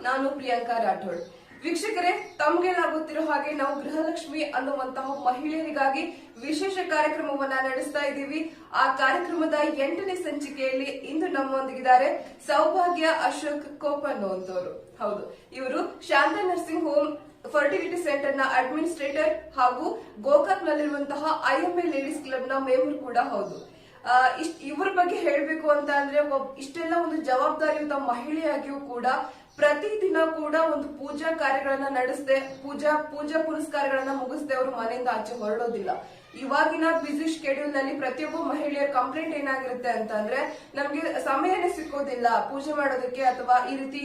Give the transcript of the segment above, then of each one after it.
ನಾನು ಪ್ರಿಯಾಂಕಾ ರಾಠೋಡ್. ವೀಕ್ಷಕರೇ, ತಮ್ಗೆಲ್ಲಾಗುತ್ತಿರೋ ಹಾಗೆ ನಾವು ಗೃಹಲಕ್ಷ್ಮಿ ಅನ್ನುವಂತಹ ಮಹಿಳೆಯರಿಗಾಗಿ ವಿಶೇಷ ಕಾರ್ಯಕ್ರಮವನ್ನ ನಡೆಸ್ತಾ ಇದ್ದೀವಿ. ಆ ಕಾರ್ಯಕ್ರಮದ 8ನೇ ಸಂಚಿಕೆಯಲ್ಲಿ ಇಂದು ನಮ್ಮೊಂದಿಗಿದ್ದಾರೆ ಸೌಭಾಗ್ಯ ಅಶೋಕ್ ಕೋಪ್ ಅನ್ನುವಂತವರು. ಹೌದು, ಇವರು ಶಾಂತ ನರ್ಸಿಂಗ್ ಹೋಮ್ ಫರ್ಟಿಲಿಟಿ ಸೆಂಟರ್ ನ ಅಡ್ಮಿನಿಸ್ಟ್ರೇಟರ್ ಹಾಗೂ ಗೋಕಾಕ್ ನಲ್ಲಿರುವಂತಹ IMA ಲೇಡೀಸ್ ಕ್ಲಬ್ ನ ಮೆಂಬರ್ ಕೂಡ ಹೌದು. ಇವರ ಬಗ್ಗೆ ಹೇಳ್ಬೇಕು ಅಂತ ಅಂದ್ರೆ ಇಷ್ಟೆಲ್ಲ ಒಂದು ಜವಾಬ್ದಾರಿಯುತ ಮಹಿಳೆಯಾಗಿಯೂ ಕೂಡ ಪ್ರತಿದಿನ ಕೂಡ ಒಂದು ಪೂಜಾ ಕಾರ್ಯಗಳನ್ನ ನಡೆಸದೆ ಪೂಜಾ ಪುರಸ್ಕಾರಗಳನ್ನ ಮುಗಿಸದೆ ಅವರು ಮನೆಯಿಂದ ಆಚೆ ಹೊರಡೋದಿಲ್ಲ. ಇವಾಗಿನ ಬಿಸಿ ಶೆಡ್ಯೂಲ್ ನಲ್ಲಿ ಪ್ರತಿಯೊಬ್ಬ ಮಹಿಳೆಯರ ಕಂಪ್ಲೇಂಟ್ ಏನಾಗಿರುತ್ತೆ ಅಂತ ಅಂದ್ರೆ ನಮ್ಗೆ ಸಮಯನೇ ಸಿಕ್ಕೋದಿಲ್ಲ ಪೂಜೆ ಮಾಡೋದಕ್ಕೆ ಅಥವಾ ಈ ರೀತಿ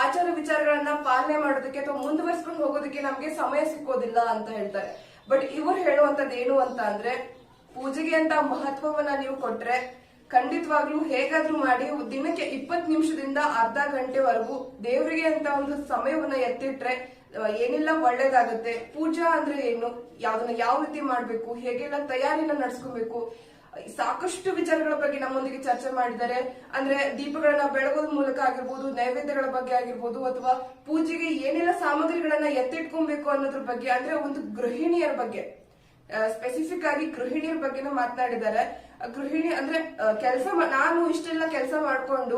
ಆಚಾರ ವಿಚಾರಗಳನ್ನ ಪಾಲನೆ ಮಾಡೋದಕ್ಕೆ ಅಥವಾ ಮುಂದುವರಿಸ್ಕೊಂಡು ಹೋಗೋದಕ್ಕೆ ನಮ್ಗೆ ಸಮಯ ಸಿಕ್ಕೋದಿಲ್ಲ ಅಂತ ಹೇಳ್ತಾರೆ. ಬಟ್ ಇವರು ಹೇಳುವಂತದ್ದು ಏನು ಅಂತ ಅಂದ್ರೆ, ಪೂಜೆಗೆ ಅಂತ ಮಹತ್ವವನ್ನ ನೀವು ಕೊಟ್ರೆ ಖಂಡಿತವಾಗ್ಲೂ ಹೇಗಾದ್ರೂ ಮಾಡಿ ದಿನಕ್ಕೆ 20 ನಿಮಿಷದಿಂದ ಅರ್ಧ ಗಂಟೆವರೆಗೂ ದೇವರಿಗೆ ಅಂತ ಒಂದು ಸಮಯವನ್ನ ಎತ್ತಿಟ್ರೆ ಏನೆಲ್ಲ ಒಳ್ಳೇದಾಗುತ್ತೆ. ಪೂಜಾ ಅಂದ್ರೆ ಏನು, ಯಾವ್ದನ್ನ ಯಾವ ರೀತಿ ಮಾಡ್ಬೇಕು, ಹೇಗೆಲ್ಲ ತಯಾರಿನ ನಡ್ಸ್ಕೊಬೇಕು, ಸಾಕಷ್ಟು ವಿಚಾರಗಳ ಬಗ್ಗೆ ನಮ್ಮೊಂದಿಗೆ ಚರ್ಚೆ ಮಾಡಿದ್ದಾರೆ. ಅಂದ್ರೆ ದೀಪಗಳನ್ನ ಬೆಳಗೋದ್ ಮೂಲಕ ಆಗಿರ್ಬೋದು, ನೈವೇದ್ಯಗಳ ಬಗ್ಗೆ ಆಗಿರ್ಬೋದು, ಅಥವಾ ಪೂಜೆಗೆ ಏನೆಲ್ಲ ಸಾಮಗ್ರಿಗಳನ್ನ ಎತ್ತಿಟ್ಕೊಬೇಕು ಅನ್ನೋದ್ರ ಬಗ್ಗೆ, ಅಂದ್ರೆ ಒಂದು ಗೃಹಿಣಿಯರ ಬಗ್ಗೆ ಸ್ಪೆಸಿಫಿಕ್ ಆಗಿ ಗೃಹಿಣಿಯರ ಬಗ್ಗೆನೂ ಮಾತನಾಡಿದ್ದಾರೆ. ಗೃಹಿಣಿ ಅಂದ್ರೆ ನಾನು ಇಷ್ಟೆಲ್ಲ ಕೆಲಸ ಮಾಡ್ಕೊಂಡು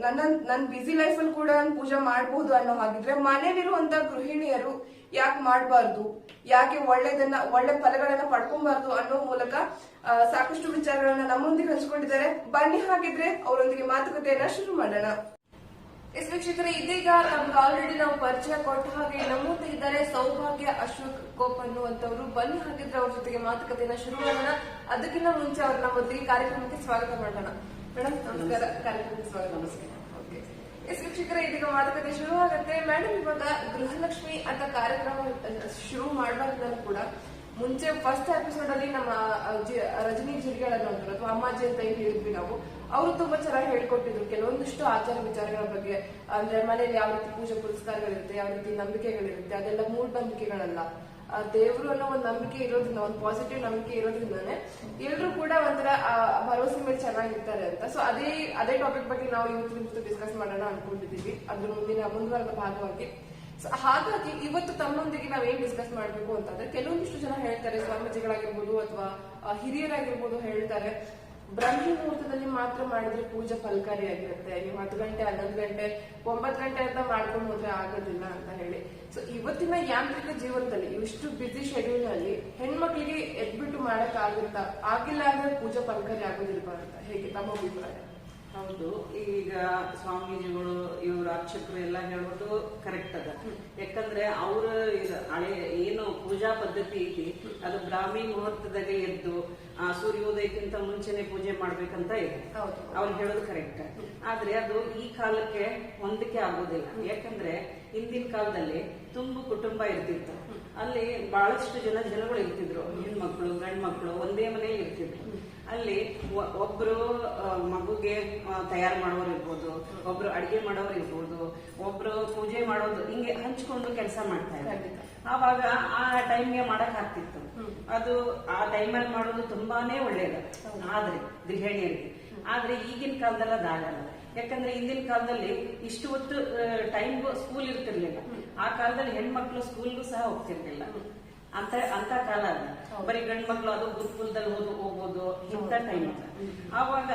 ನನ್ನ ಬಿಸಿ ಲೈಫ್ ಅಲ್ಲಿ ಕೂಡ ನಾನು ಪೂಜೆ ಮಾಡಬಹುದು ಅನ್ನೋ ಹಾಗಿದ್ರೆ ಮನೇಲಿರುವಂತ ಗೃಹಿಣಿಯರು ಯಾಕೆ ಮಾಡಬಾರ್ದು, ಯಾಕೆ ಒಳ್ಳೆ ಫಲಗಳನ್ನ ಪಡ್ಕೊಬಾರ್ದು ಅನ್ನೋ ಮೂಲಕ ಸಾಕಷ್ಟು ವಿಚಾರಗಳನ್ನ ನಮ್ಮೊಂದಿಗೆ ಹಂಚ್ಕೊಂಡಿದ್ದಾರೆ. ಬನ್ನಿ ಹಾಗಿದ್ರೆ ಅವರೊಂದಿಗೆ ಮಾತುಕತೆಯನ್ನ ಶುರು ಮಾಡೋಣ. ವೀಕ್ಷಕರೇ, ಇದೀಗ ನಮ್ಗೆ ಆಲ್ರೆಡಿ ನಾವು ಪರಿಚಯ ಕೊಟ್ಟ ಹಾಗೆ ನಮ್ಮೊಂದಿಗೆ ಇದ್ದಾರೆ ಸೌಭಾಗ್ಯ ಅಶೋಕ್ ಕೋಪ್ ಅನ್ನುವಂತವ್ರು. ಬನ್ನಿ ಹಾಗಿದ್ರೆ ಅವ್ರ ಜೊತೆಗೆ ಮಾತುಕತೆಯನ್ನ ಶುರು ಮಾಡೋಣ. ಅದಕ್ಕಿಂತ ಮುಂಚೆ ಅವ್ರ ನಮ್ಮೊಂದಿಗೆ ಕಾರ್ಯಕ್ರಮಕ್ಕೆ ಸ್ವಾಗತ ಮಾಡೋಣ. ಮೇಡಮ್ ನಮಸ್ಕಾರ, ಕಾರ್ಯಕ್ರಮಕ್ಕೆ ಸ್ವಾಗತ. ನಮಸ್ಕಾರ. ವೀಕ್ಷಕರೇ, ಇದೀಗ ಮಾತುಕತೆ ಶುರು ಆಗುತ್ತೆ. ಮೇಡಮ್, ಇವಾಗ ಗೃಹಲಕ್ಷ್ಮಿ ಅಂತ ಕಾರ್ಯಕ್ರಮ ಶುರು ಮಾಡುವಾಗಲೂ ಕೂಡ ಮುಂಚೆ ಫಸ್ಟ್ ಎಪಿಸೋಡ್ ಅಲ್ಲಿ ನಮ್ಮ ರಜನಿ ಜಿರ್ಗಳ ಅನ್ನೋರು ಅಥವಾ ಅಮ್ಮಾಜಿ ಅಂತ ಏನ್ ಹೇಳಿದ್ವಿ ನಾವು, ಅವರು ತುಂಬಾ ಚೆನ್ನಾಗಿ ಹೇಳ್ಕೊಟ್ಟಿದ್ರು ಕೆಲವೊಂದಿಷ್ಟು ಆಚಾರ ವಿಚಾರಗಳ ಬಗ್ಗೆ. ಅಂದ್ರೆ ಮನೇಲಿ ಯಾವ ರೀತಿ ಪೂಜೆ ಪುರಸ್ಕಾರಗಳಿರುತ್ತೆ, ಯಾವ ರೀತಿ ನಂಬಿಕೆಗಳಿರುತ್ತೆ, ಅದೆಲ್ಲ ಮೂಢನಂಬಿಕೆಗಳಲ್ಲ. ದೇವರು ಅನ್ನೋ ಒಂದು ನಂಬಿಕೆ ಇರೋದ್ರಿಂದ, ಒಂದು ಪಾಸಿಟಿವ್ ನಂಬಿಕೆ ಇರೋದ್ರಿಂದಾನೆ ಎಲ್ರು ಕೂಡ ಒಂಥರ ಭರವಸೆ ಮೇಲೆ ಚೆನ್ನಾಗಿರ್ತಾರೆ ಅಂತ. ಸೊ ಅದೇ ಟಾಪಿಕ್ ಬಗ್ಗೆ ನಾವು ಇವತ್ತು ಡಿಸ್ಕಸ್ ಮಾಡೋಣ ಅನ್ಕೊಂಡಿದ್ದೀವಿ, ಅದ್ರ ಮುಂದುವರೆದ ಭಾಗವಾಗಿ. ಹಾಗಾಗಿ ಇವತ್ತು ತಮ್ಮೊಂದಿಗೆ ನಾವೇನ್ ಡಿಸ್ಕಸ್ ಮಾಡ್ಬೇಕು ಅಂತಂದ್ರೆ, ಕೆಲವೊಂದಿಷ್ಟು ಜನ ಹೇಳ್ತಾರೆ, ಸ್ವಾಮೀಜಿಗಳಾಗಿರ್ಬೋದು ಅಥವಾ ಹಿರಿಯರಾಗಿರ್ಬೋದು ಹೇಳ್ತಾರೆ, ಬ್ರಾಹ್ಮಿ ಮುಹೂರ್ತದಲ್ಲಿ ಮಾತ್ರ ಮಾಡಿದ್ರೆ ಪೂಜೆ ಫಲಕಾರಿಯಾಗಿರುತ್ತೆ, ನೀವು 10 ಗಂಟೆ 11 ಗಂಟೆ 9 ಗಂಟೆ ಅಂತ ಮಾಡ್ಕೊಂಡು ಹೋದ್ರೆ ಆಗೋದಿಲ್ಲ ಅಂತ ಹೇಳಿ. ಸೊ ಇವತ್ತಿನ ಯಾಂತ್ರಿಕ ಜೀವನದಲ್ಲಿ ಇಷ್ಟು ಬಿಸಿ ಶೆಡ್ಯೂಲ್ ಅಲ್ಲಿ ಹೆಣ್ಮಕ್ಳಿಗೆ ಎದ್ಬಿಟ್ಟು ಮಾಡಕ್ ಆಗಿಲ್ಲ ಅಂದ್ರೆ ಪೂಜೆ ಫಲಕಾರಿ ಆಗೋದಿಲ್ವಾ ಅಂತ ಹೇಗೆ ತಮ್ಮ ಅಭಿಪ್ರಾಯ? ಹೌದು, ಈಗ ಸ್ವಾಮೀಜಿಗಳು ಇವ್ರ ಅರ್ಚಕರು ಎಲ್ಲ ಹೇಳೋದು ಕರೆಕ್ಟ್ ಅದ. ಯಾಕಂದ್ರೆ ಅವ್ರ ಹಳೆ ಏನು ಪೂಜಾ ಪದ್ಧತಿ ಐತಿ ಅದು ಬ್ರಾಹ್ಮಿ ಮುಹೂರ್ತದಾಗ ಎದ್ದು ಸೂರ್ಯೋದಯಕ್ಕಿಂತ ಮುಂಚೆನೆ ಪೂಜೆ ಮಾಡ್ಬೇಕಂತ ಇದೆ. ಅವ್ರು ಹೇಳೋದು ಕರೆಕ್ಟ್. ಆದ್ರೆ ಅದು ಈ ಕಾಲಕ್ಕೆ ಹೊಂದಿಕೆ ಆಗೋದಿಲ್ಲ. ಯಾಕಂದ್ರೆ ಹಿಂದಿನ ಕಾಲದಲ್ಲಿ ತುಂಬು ಕುಟುಂಬ ಇರ್ತಿತ್ತು. ಅಲ್ಲಿ ಬಹಳಷ್ಟು ಜನಗಳು ಇರ್ತಿದ್ರು, ಹೆಣ್ಮಕ್ಳು ಗಂಡ್ ಮಕ್ಳು ಒಂದೇ ಮನೆಯಲ್ಲಿ ಇರ್ತಿದ್ರು. ಅಲ್ಲಿ ಒಬ್ರು ಮಗುಗೆ ತಯಾರು ಮಾಡೋರು ಇರ್ಬೋದು, ಒಬ್ರು ಅಡಿಗೆ ಮಾಡೋರು ಇರ್ಬೋದು, ಒಬ್ರು ಪೂಜೆ ಮಾಡೋದು, ಹಿಂಗೆ ಹಂಚ್ಕೊಂಡು ಕೆಲಸ ಮಾಡ್ತಾ ಇದ್ದಾರೆ. ಆವಾಗ ಆ ಟೈಮ್ಗೆ ಮಾಡಕ್ ಆಗ್ತಿತ್ತು. ಅದು ಆ ಟೈಮಲ್ಲಿ ಮಾಡೋದು ತುಂಬಾನೇ ಒಳ್ಳೇದು ಆದ್ರೆ ಗೃಹಿಣಿಯರಿಗೆ. ಆದ್ರೆ ಈಗಿನ ಕಾಲದಲ್ಲಿ ಅದಾಗಲ್ಲ. ಯಾಕಂದ್ರೆ ಹಿಂದಿನ ಕಾಲದಲ್ಲಿ ಇಷ್ಟು ಹೊತ್ತು ಟೈಮ್ಗೂ ಸ್ಕೂಲ್ ಇರ್ತಿರ್ಲಿಲ್ಲ. ಆ ಕಾಲದಲ್ಲಿ ಹೆಣ್ಮಕ್ಳು ಸ್ಕೂಲ್ಗೂ ಸಹ ಹೋಗ್ತಿರ್ಲಿಲ್ಲ. ಅಂತ ಕಾಲ ಅದ. ಬರೀ ಗಂಡ್ ಮಕ್ಳು ಅದು ಗುರುಕುಲದಲ್ಲಿ ಹೋಗ್ಬೋದು, ಇಂಥ ಟೈಮ್ ಅದ. ಆವಾಗ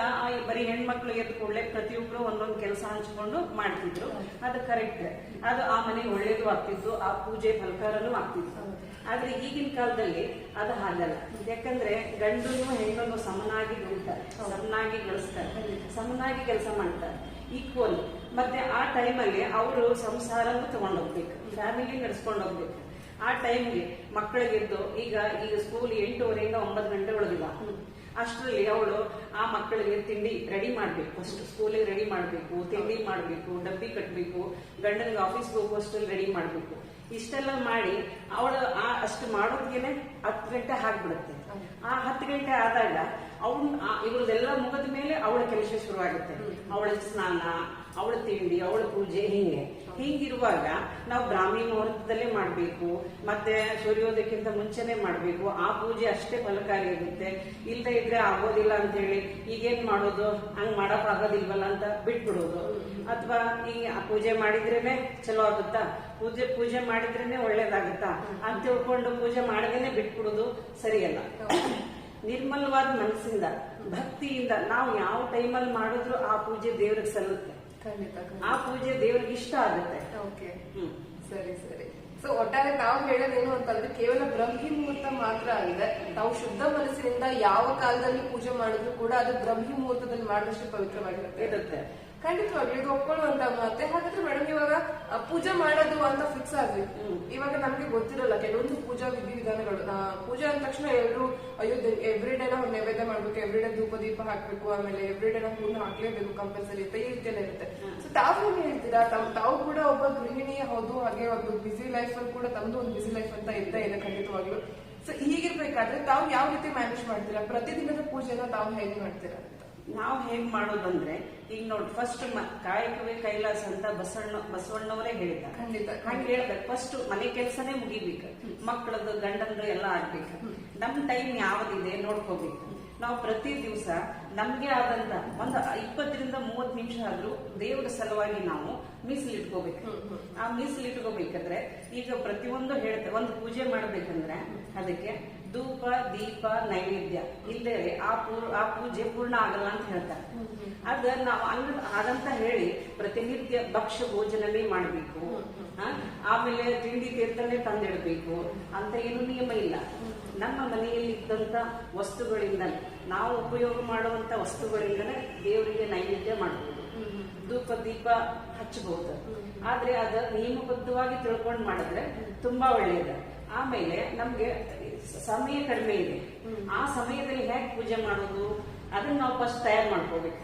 ಬರೀ ಹೆಣ್ಮಕ್ಳು ಎದ್ದು ಕೂಡಲೇ ಪ್ರತಿಯೊಬ್ರು ಒಂದೊಂದು ಕೆಲಸ ಹಂಚ್ಕೊಂಡು ಮಾಡ್ತಿದ್ರು. ಅದು ಕರೆಕ್ಟ್. ಅದು ಆ ಮನೆಗೆ ಒಳ್ಳೇದು ಆಗ್ತಿತ್ತು, ಆ ಪೂಜೆ ಫಲಕಾರನೂ ಆಗ್ತಿತ್ತು. ಆದ್ರೆ ಈಗಿನ ಕಾಲದಲ್ಲಿ ಅದು ಹಾಗಲ್ಲ. ಯಾಕಂದ್ರೆ ಗಂಡನು ಹೆಣ್ಣನ್ನು ಸಮನಾಗಿ ದುಡಿತಾರೆ, ಸಮನಾಗಿ ಗಳಿಸ್ತಾರೆ, ಸಮನಾಗಿ ಕೆಲಸ ಮಾಡ್ತಾರೆ, ಈಕ್ವಲ್. ಮತ್ತೆ ಆ ಟೈಮಲ್ಲಿ ಅವರು ಸಂಸಾರನೂ ತಗೊಂಡೋಗ್ಬೇಕು, ಫ್ಯಾಮಿಲಿ ನಡೆಸ್ಕೊಂಡು ಹೋಗ್ಬೇಕು. ಆ ಟೈಮ್ಗೆ ಮಕ್ಕಳಿಗೆದ್ದು ಈಗ ಸ್ಕೂಲ್ 8:30 9 ಗಂಟೆ ಒಳಗಿಲ್ಲ. ಅಷ್ಟರಲ್ಲಿ ಅವಳು ಆ ಮಕ್ಕಳಿಗೆ ತಿಂಡಿ ರೆಡಿ ಮಾಡ್ಬೇಕು, ಫಸ್ಟ್ ಸ್ಕೂಲಿಗೆ ರೆಡಿ ಮಾಡ್ಬೇಕು, ತಿಂಡಿ ಮಾಡ್ಬೇಕು, ಡಬ್ಬಿ ಕಟ್ಬೇಕು, ಗಂಡನಿಗೆ ಆಫೀಸ್ಗೆ ಹೋಗುವಷ್ಟಲ್ಲಿ ರೆಡಿ ಮಾಡ್ಬೇಕು. ಇಷ್ಟೆಲ್ಲ ಮಾಡಿ ಅವಳು ಅಷ್ಟು ಮಾಡೋದ್ಗೆನೆ 10 ಗಂಟೆ ಆಗ್ಬಿಡುತ್ತೆ. ಆ 10 ಗಂಟೆ ಆದಾಗ ಇವ್ರದೆಲ್ಲ ಮುಗಿದ ಮೇಲೆ ಅವಳ ಕೆಲಸ ಶುರು ಆಗುತ್ತೆ. ಅವಳ ಸ್ನಾನ, ಅವಳ ತಿಂಡಿ, ಅವಳ ಪೂಜೆ, ಹಿಂಗೆ ಹೀಗಿರುವಾಗ ನಾವು ಬ್ರಾಹ್ಮಿ ಮುಹೂರ್ತದಲ್ಲೇ ಮಾಡ್ಬೇಕು, ಮತ್ತೆ ಸೂರ್ಯೋದಯಕ್ಕಿಂತ ಮುಂಚೆನೆ ಮಾಡ್ಬೇಕು. ಆ ಪೂಜೆ ಅಷ್ಟೇ ಫಲಕಾರಿಯಾಗುತ್ತೆ. ಇಲ್ಲದೆ ಇದ್ರೆ ಆಗೋದಿಲ್ಲ ಅಂತ ಹೇಳಿ ಈಗೇನ್ ಮಾಡೋದು, ಹಂಗ್ ಮಾಡಕ್ ಆಗೋದಿಲ್ವಲ್ಲ ಅಂತ ಬಿಟ್ಬಿಡೋದು. ಅಥವಾ ಈ ಪೂಜೆ ಮಾಡಿದ್ರೇನೆ ಚಲೋ ಆಗುತ್ತಾ, ಪೂಜೆ ಮಾಡಿದ್ರೇನೆ ಒಳ್ಳೇದಾಗುತ್ತಾ ಅಂತ ತಿಳ್ಕೊಂಡು ಪೂಜೆ ಮಾಡದೇನೆ ಬಿಟ್ಬಿಡೋದು ಸರಿಯಲ್ಲ. ನಿರ್ಮಲವಾದ ಮನಸ್ಸಿಂದ ಭಕ್ತಿಯಿಂದ ನಾವು ಯಾವ ಟೈಮಲ್ಲಿ ಮಾಡಿದ್ರು ಆ ಪೂಜೆ ದೇವ್ರಿಗೆ ಸಲ್ಲುತ್ತೆ. ಆ ಪೂಜೆ ದೇವ್ರಿಗೆ ಇಷ್ಟ ಆಗುತ್ತೆ. ಓಕೆ, ಸರಿ ಸರಿ. ಸೊ ಒಟ್ಟಾರೆ ನಾವು ಹೇಳೋದೇನು ಅಂತಂದ್ರೆ ಕೇವಲ ಬ್ರಹ್ಮಿ ಮುಹೂರ್ತ ಮಾತ್ರ ಅಲ್ಲದೆ ನಾವು ಶುದ್ಧ ಮನಸ್ಸಿನಿಂದ ಯಾವ ಕಾಲದಲ್ಲಿ ಪೂಜೆ ಮಾಡಿದ್ರು ಕೂಡ ಅದು ಬ್ರಹ್ಮಿ ಮುಹೂರ್ತದಲ್ಲಿ ಮಾಡಿದಷ್ಟು ಪವಿತ್ರವಾಗಿರುತ್ತೆ. ಖಂಡಿತವಾಗ್ಲೂ ಇದು ಒಪ್ಕೊಳ್ಳುವಂತ ಮಾತೆ. ಹಾಗಾದ್ರೆ ಮೇಡಮ್, ಇವಾಗ ಪೂಜೆ ಮಾಡೋದು ಅಂತ ಫಿಕ್ಸ್ ಆದ್ವಿ. ಇವಾಗ ನಮ್ಗೆ ಗೊತ್ತಿರಲ್ಲ ಕೆಲವೊಂದು ಪೂಜಾ ವಿಧಿವಿಧಾನಗಳು. ಪೂಜೆ ಅಂದ ತಕ್ಷಣ ಎಲ್ಲರೂ ಅಯ್ಯೋ ಎವ್ರಿಡೇ ನಾವು ನೈವೇದ್ಯ ಮಾಡ್ಬೇಕು, ಎವ್ರಿಡೇ ಧೂಪ ದೀಪ ಹಾಕ್ಬೇಕು, ಆಮೇಲೆ ಎವ್ರಿಡೇ ನಾವು ಹೂನ ಹಾಕ್ಲೇಬೇಕು ಕಂಪಲ್ಸರಿ ಅಂತ ಈ ರೀತಿಯೆಲ್ಲ ಇರುತ್ತೆ. ಸೊ ತಾವು ಏನ್ ಹೇಳ್ತೀರಾ? ತಾವು ಕೂಡ ಒಬ್ಬ ಗೃಹಿಣಿ ಹೌದು, ಹಾಗೆ ಒಂದು ಬಿಸಿ ಲೈಫ್ ಅಲ್ಲಿ ಕೂಡ ತಮ್ದು ಒಂದು ಬಿಸಿ ಲೈಫ್ ಅಂತ ಇದ್ದೇ ಇದೆ ಖಂಡಿತವಾಗ್ಲು. ಸೊ ಹೀಗಿರ್ಬೇಕಾದ್ರೆ ತಾವು ಯಾವ ರೀತಿ ಮ್ಯಾನೇಜ್ ಮಾಡ್ತೀರಾ? ಪ್ರತಿದಿನದ ಪೂಜೆನ ತಾವು ಹೇಗೆ ಮಾಡ್ತೀರಾ? ನಾವು ಹೇಗ್ ಮಾಡೋದಂದ್ರೆ, ಈಗ ನೋಡಿ, ಫಸ್ಟ್ ಕಾಯಕವೇ ಕೈಲಾಸ ಅಂತ ಬಸವಣ್ಣವರೇ ಹೇಳಿದ್ದಾರೆ. ಹಂಗೆ ಹೇಳ್ಬೇಕು. ಫಸ್ಟ್ ಮನೆ ಕೆಲಸನೇ ಮುಗಿಬೇಕು, ಮಕ್ಕಳದ್ದು ಗಂಡಂದು ಎಲ್ಲ ಆಗ್ಬೇಕು. ನಮ್ ಟೈಮ್ ಯಾವ್ದಿದೆ ನೋಡ್ಕೋಬೇಕು. ನಾವು ಪ್ರತಿ ದಿವಸ ನಮ್ಗೆ ಆದಂತ ಒಂದು 20-30 ನಿಮಿಷ ಆದ್ರೂ ದೇವರ ಸಲುವಾಗಿ ನಾವು ಮೀಸಲಿಟ್ಕೋಬೇಕು. ಆ ಮೀಸಲಿಟ್ಕೋಬೇಕಾದ್ರೆ ಈಗ ಪ್ರತಿಯೊಂದು ಹೇಳ್ತೇವೆ, ಒಂದು ಪೂಜೆ ಮಾಡ್ಬೇಕಂದ್ರೆ ಅದಕ್ಕೆ ಧೂಪ ದೀಪ ನೈವೇದ್ಯ ಇಲ್ಲದೆ ಆ ಪೂಜೆ ಪೂರ್ಣ ಆಗಲ್ಲ ಅಂತ ಹೇಳ್ತಾರೆ. ಅದ ನಾವು ಹಾಗಂತ ಹೇಳಿ ಪ್ರತಿನಿತ್ಯ ಭಕ್ಷ್ಯ ಭೋಜನನೇ ಮಾಡ್ಬೇಕು, ಆಮೇಲೆ ತಿಂಡಿ ತೀರ್ಥನೇ ತಂದಿಡ್ಬೇಕು ಅಂತ ಏನು ನಿಯಮ ಇಲ್ಲ. ನಮ್ಮ ಮನೆಯಲ್ಲಿ ಇದ್ದಂತ ವಸ್ತುಗಳಿಂದ, ನಾವು ಉಪಯೋಗ ಮಾಡುವಂತ ವಸ್ತುಗಳಿಂದನೇ ದೇವರಿಗೆ ನೈವೇದ್ಯ ಮಾಡಬಹುದು, ಧೂಪ ದೀಪ ಹಚ್ಚಬಹುದು. ಆದ್ರೆ ಅದ ನಿಯಮಬದ್ಧವಾಗಿ ತಿಳ್ಕೊಂಡು ಮಾಡಿದ್ರೆ ತುಂಬಾ ಒಳ್ಳೆಯದು. ಆಮೇಲೆ ನಮ್ಗೆ ಸಮಯ ಕಡಿಮೆ ಇದೆ, ಆ ಸಮಯದಲ್ಲಿ ಹೇಗೆ ಪೂಜೆ ಮಾಡೋದು ಅದನ್ನ ನಾವು ಫಸ್ಟ್ ತಯಾರು ಮಾಡ್ಕೋಬೇಕು.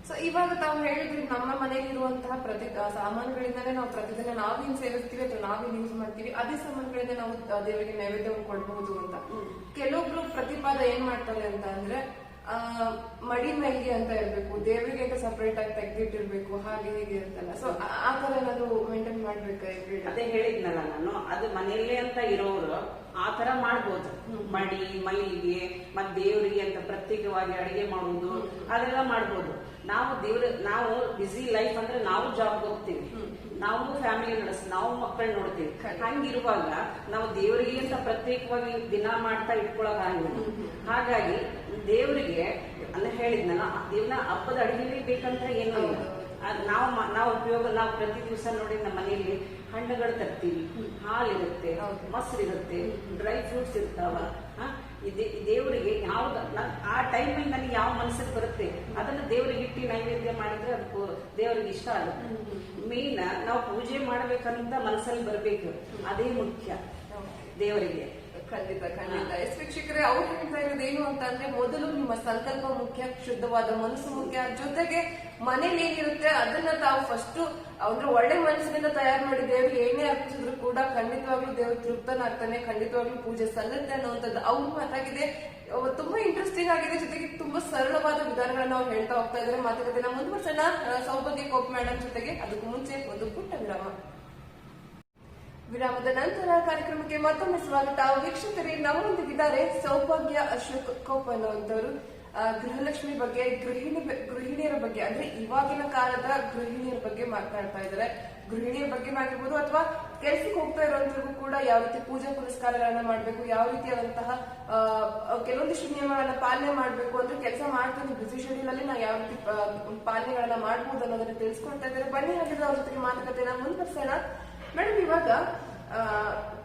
ಸೊ ಇವಾಗ ತಾವು ಹೇಳಿದ್ರಿ ನಮ್ಮ ಮನೆಯಲ್ಲಿ ಇರುವಂತಹ ಪ್ರತಿ ಸಾಮಾನುಗಳಿಂದಾನೇ ನಾವು ಪ್ರತಿದಿನ ನಾವೇನ್ ಸೇವಿಸ್ತೀವಿ ಅಥವಾ ನಾವೇನ್ ಯೂಸ್ ಮಾಡ್ತೀವಿ ಅದೇ ಸಾಮಾನುಗಳಿಂದ ನಾವು ದೇವರಿಗೆ ನೈವೇದ್ಯವನ್ನು ಕೊಡಬಹುದು ಅಂತ. ಕೆಲವೊಬ್ರು ಪ್ರತಿಪಾದ ಏನ್ ಮಾಡ್ತಾರೆ ಅಂತ ಅಂದ್ರೆ ಮಡಿ ಮೈಲಿಗೆ ಅಂತ ಇರ್ಬೇಕು, ದೇವರಿಗೆ ಅಂತ ಸಪರೇಟ್ ಆಗಿ ತೆಗ್ದಿಟ್ಟಿರ್ಬೇಕು, ಹಾಗೆ ಹೀಗೆ ಇರ್ತಲ್ಲ. ಸೊ ಆ ತರ ಏನಾದ್ರು ಮೇಂಟೈನ್ ಮಾಡ್ಬೇಕಾ? ಅದೇ ಹೇಳಿದ್ನಲ್ಲ ನಾನು, ಅದು ಮನೆಯಲ್ಲೇ ಅಂತ ಇರೋರು ಆ ತರ ಮಾಡ್ಬೋದು. ಮಡಿ ಮೈಲಿಗೆ ಮತ್ ದೇವರಿಗೆ ಅಂತ ಪ್ರತ್ಯೇಕವಾಗಿ ಅಡಿಗೆ ಮಾಡುವುದು ಅದೆಲ್ಲ ಮಾಡ್ಬೋದು. ನಾವು ಬಿಸಿ ಲೈಫ್ ಅಂದ್ರೆ ನಾವು ಜಾಬ್ ಹೋಗ್ತೀವಿ, ನಾವು ಫ್ಯಾಮಿಲಿ ನಡೆಸ್ತೀವಿ, ನಾವು ಮಕ್ಕಳು ನೋಡ್ತೀವಿ. ಹಂಗಿರುವಾಗ ನಾವು ದೇವರಿಗೆ ಅಂತ ಪ್ರತ್ಯೇಕವಾಗಿ ದಿನ ಮಾಡ್ತಾ ಇಟ್ಕೊಳಕ್ ಆಗಿಲ್ಲ. ಹಾಗಾಗಿ ದೇವರಿಗೆ ಅಲ್ಲ ಹೇಳಿದ್ನಲ್ಲ, ದೇವ್ನ ಹಬ್ಬದ ಅಡಿಗೆ ಬೇಕಂತ ಏನು ಇಲ್ಲ. ನಾವು ಉಪಯೋಗ ನಾವು ಪ್ರತಿ ದಿವಸ ನೋಡಿ ನಮ್ಮ ಮನೆಯಲ್ಲಿ ಹಣ್ಣುಗಳು ತರ್ತೀವಿ, ಹಾಲಿರುತ್ತೆ, ಮೊಸರಿರುತ್ತೆ, ಡ್ರೈ ಫ್ರೂಟ್ಸ್ ಇರ್ತಾವ. ದೇವರಿಗೆ ಯಾವ್ದು ಆ ಟೈಮಲ್ಲಿ ನನಗೆ ಯಾವ ಮನಸ್ಸಿಗೆ ಬರುತ್ತೆ ಅದನ್ನ ದೇವರಿಗೆ ಇಟ್ಟು ನೈವೇದ್ಯ ಮಾಡಿದ್ರೆ ಅದಕ್ಕೂ ದೇವರಿಗೆ ಇಷ್ಟ ಆಗುತ್ತೆ. ಮೇನ್ ನಾವು ಪೂಜೆ ಮಾಡ್ಬೇಕಂತ ಮನಸ್ಸಲ್ಲಿ ಬರ್ಬೇಕು, ಅದೇ ಮುಖ್ಯ ದೇವರಿಗೆ. ಖಂಡಿತ ಖಂಡಿತ. ಎಸ್ ವೀಕ್ಷಕರೇ, ಅವ್ರು ಹೇಳ್ತಾ ಇರೋದೇನು ಅಂತ ಅಂದ್ರೆ ಮೊದಲು ನಿಮ್ಮ ಸಂಕಲ್ಪ ಮುಖ್ಯ, ಶುದ್ಧವಾದ ಮನಸ್ಸು ಮುಖ್ಯ, ಜೊತೆಗೆ ಮನೇಲಿ ಏನಿರುತ್ತೆ ಅದನ್ನ ತಾವು ಫಸ್ಟ್ ಅಂದ್ರೆ ಒಳ್ಳೆ ಮನಸ್ಸಿನಿಂದ ತಯಾರು ಮಾಡಿ ದೇವ್ರಿಗೆ ಏನೇ ಅರ್ಪಿಸಿದ್ರು ಕೂಡ ಖಂಡಿತವಾಗ್ಲೂ ದೇವ್ರ ತೃಪ್ತನಾಗ್ತಾನೆ, ಖಂಡಿತವಾಗ್ಲೂ ಪೂಜೆ ಸಲ್ಲುತ್ತೆ ಅನ್ನುವಂಥದ್ದು ಅವ್ರ ಮಾತಾಗಿದೆ. ತುಂಬಾ ಇಂಟ್ರೆಸ್ಟಿಂಗ್ ಆಗಿದೆ, ಜೊತೆಗೆ ತುಂಬಾ ಸರಳವಾದ ವಿಧಾನಗಳನ್ನ ನಾವು ಹೇಳ್ತಾ ಹೋಗ್ತಾ ಇದ್ದಾರೆ. ಮಾತುಕತೆನ ಮುಂದುವರ್ಸೋಣ ಸೌಭಾಗ್ಯ ಕೋಪ್ ಮೇಡಮ್ ಜೊತೆಗೆ. ಅದಕ್ಕೂ ಮುಂಚೆ ಒಂದು ಪುಟ್ಟ ವಿರಾಮದ ನಂತರ ಕಾರ್ಯಕ್ರಮಕ್ಕೆ ಮತ್ತೊಮ್ಮೆ ಸ್ವಾಗತ. ವೀಕ್ಷಕರೇ, ನಮ್ಮೊಂದಿಗಿದ್ದಾರೆ ಸೌಭಾಗ್ಯ ಅಶೋಕ್ ಕೋಪ್ ಅನ್ನುವಂಥವ್ರು. ಗೃಹಲಕ್ಷ್ಮಿ ಬಗ್ಗೆ, ಗೃಹಿಣಿಯರ ಬಗ್ಗೆ ಅಂದ್ರೆ ಇವಾಗಿನ ಕಾಲದ ಗೃಹಿಣಿಯರ ಬಗ್ಗೆ ಮಾತನಾಡ್ತಾ ಇದ್ದಾರೆ. ಗೃಹಿಣಿಯರ ಬಗ್ಗೆ ಆಗಿರ್ಬೋದು ಅಥವಾ ಕೆಲ್ಸಕ್ಕೆ ಹೋಗ್ತಾ ಇರೋಂಥವ್ರಿಗೂ ಕೂಡ ಯಾವ ರೀತಿ ಪೂಜಾ ಪುರಸ್ಕಾರಗಳನ್ನ ಮಾಡ್ಬೇಕು, ಯಾವ ರೀತಿಯಾದಂತಹ ಕೆಲವೊಂದಿಷ್ಟು ನಿಯಮಗಳನ್ನ ಪಾಲನೆ ಮಾಡ್ಬೇಕು ಅಂದ್ರೆ ಕೆಲಸ ಮಾಡ್ತೀನಿ ಬಿಸಿ ಶೆಡ್ಯೂಲ್ ಅಲ್ಲಿ ನಾವು ಯಾವ ರೀತಿ ಪಾಲನೆಗಳನ್ನ ಮಾಡ್ಬೋದು ಅನ್ನೋದನ್ನ ತಿಳಿಸ್ಕೊಡ್ತಾ ಇದ್ದಾರೆ. ಬನ್ನಿ ಹಾಗಿದ್ರೆ ಅವ್ರ ಜೊತೆಗೆ ಮಾತುಕತೆನ ಮುಂದುವರ್ಸೋಣ. ಮೇಡಮ್, ಇವಾಗ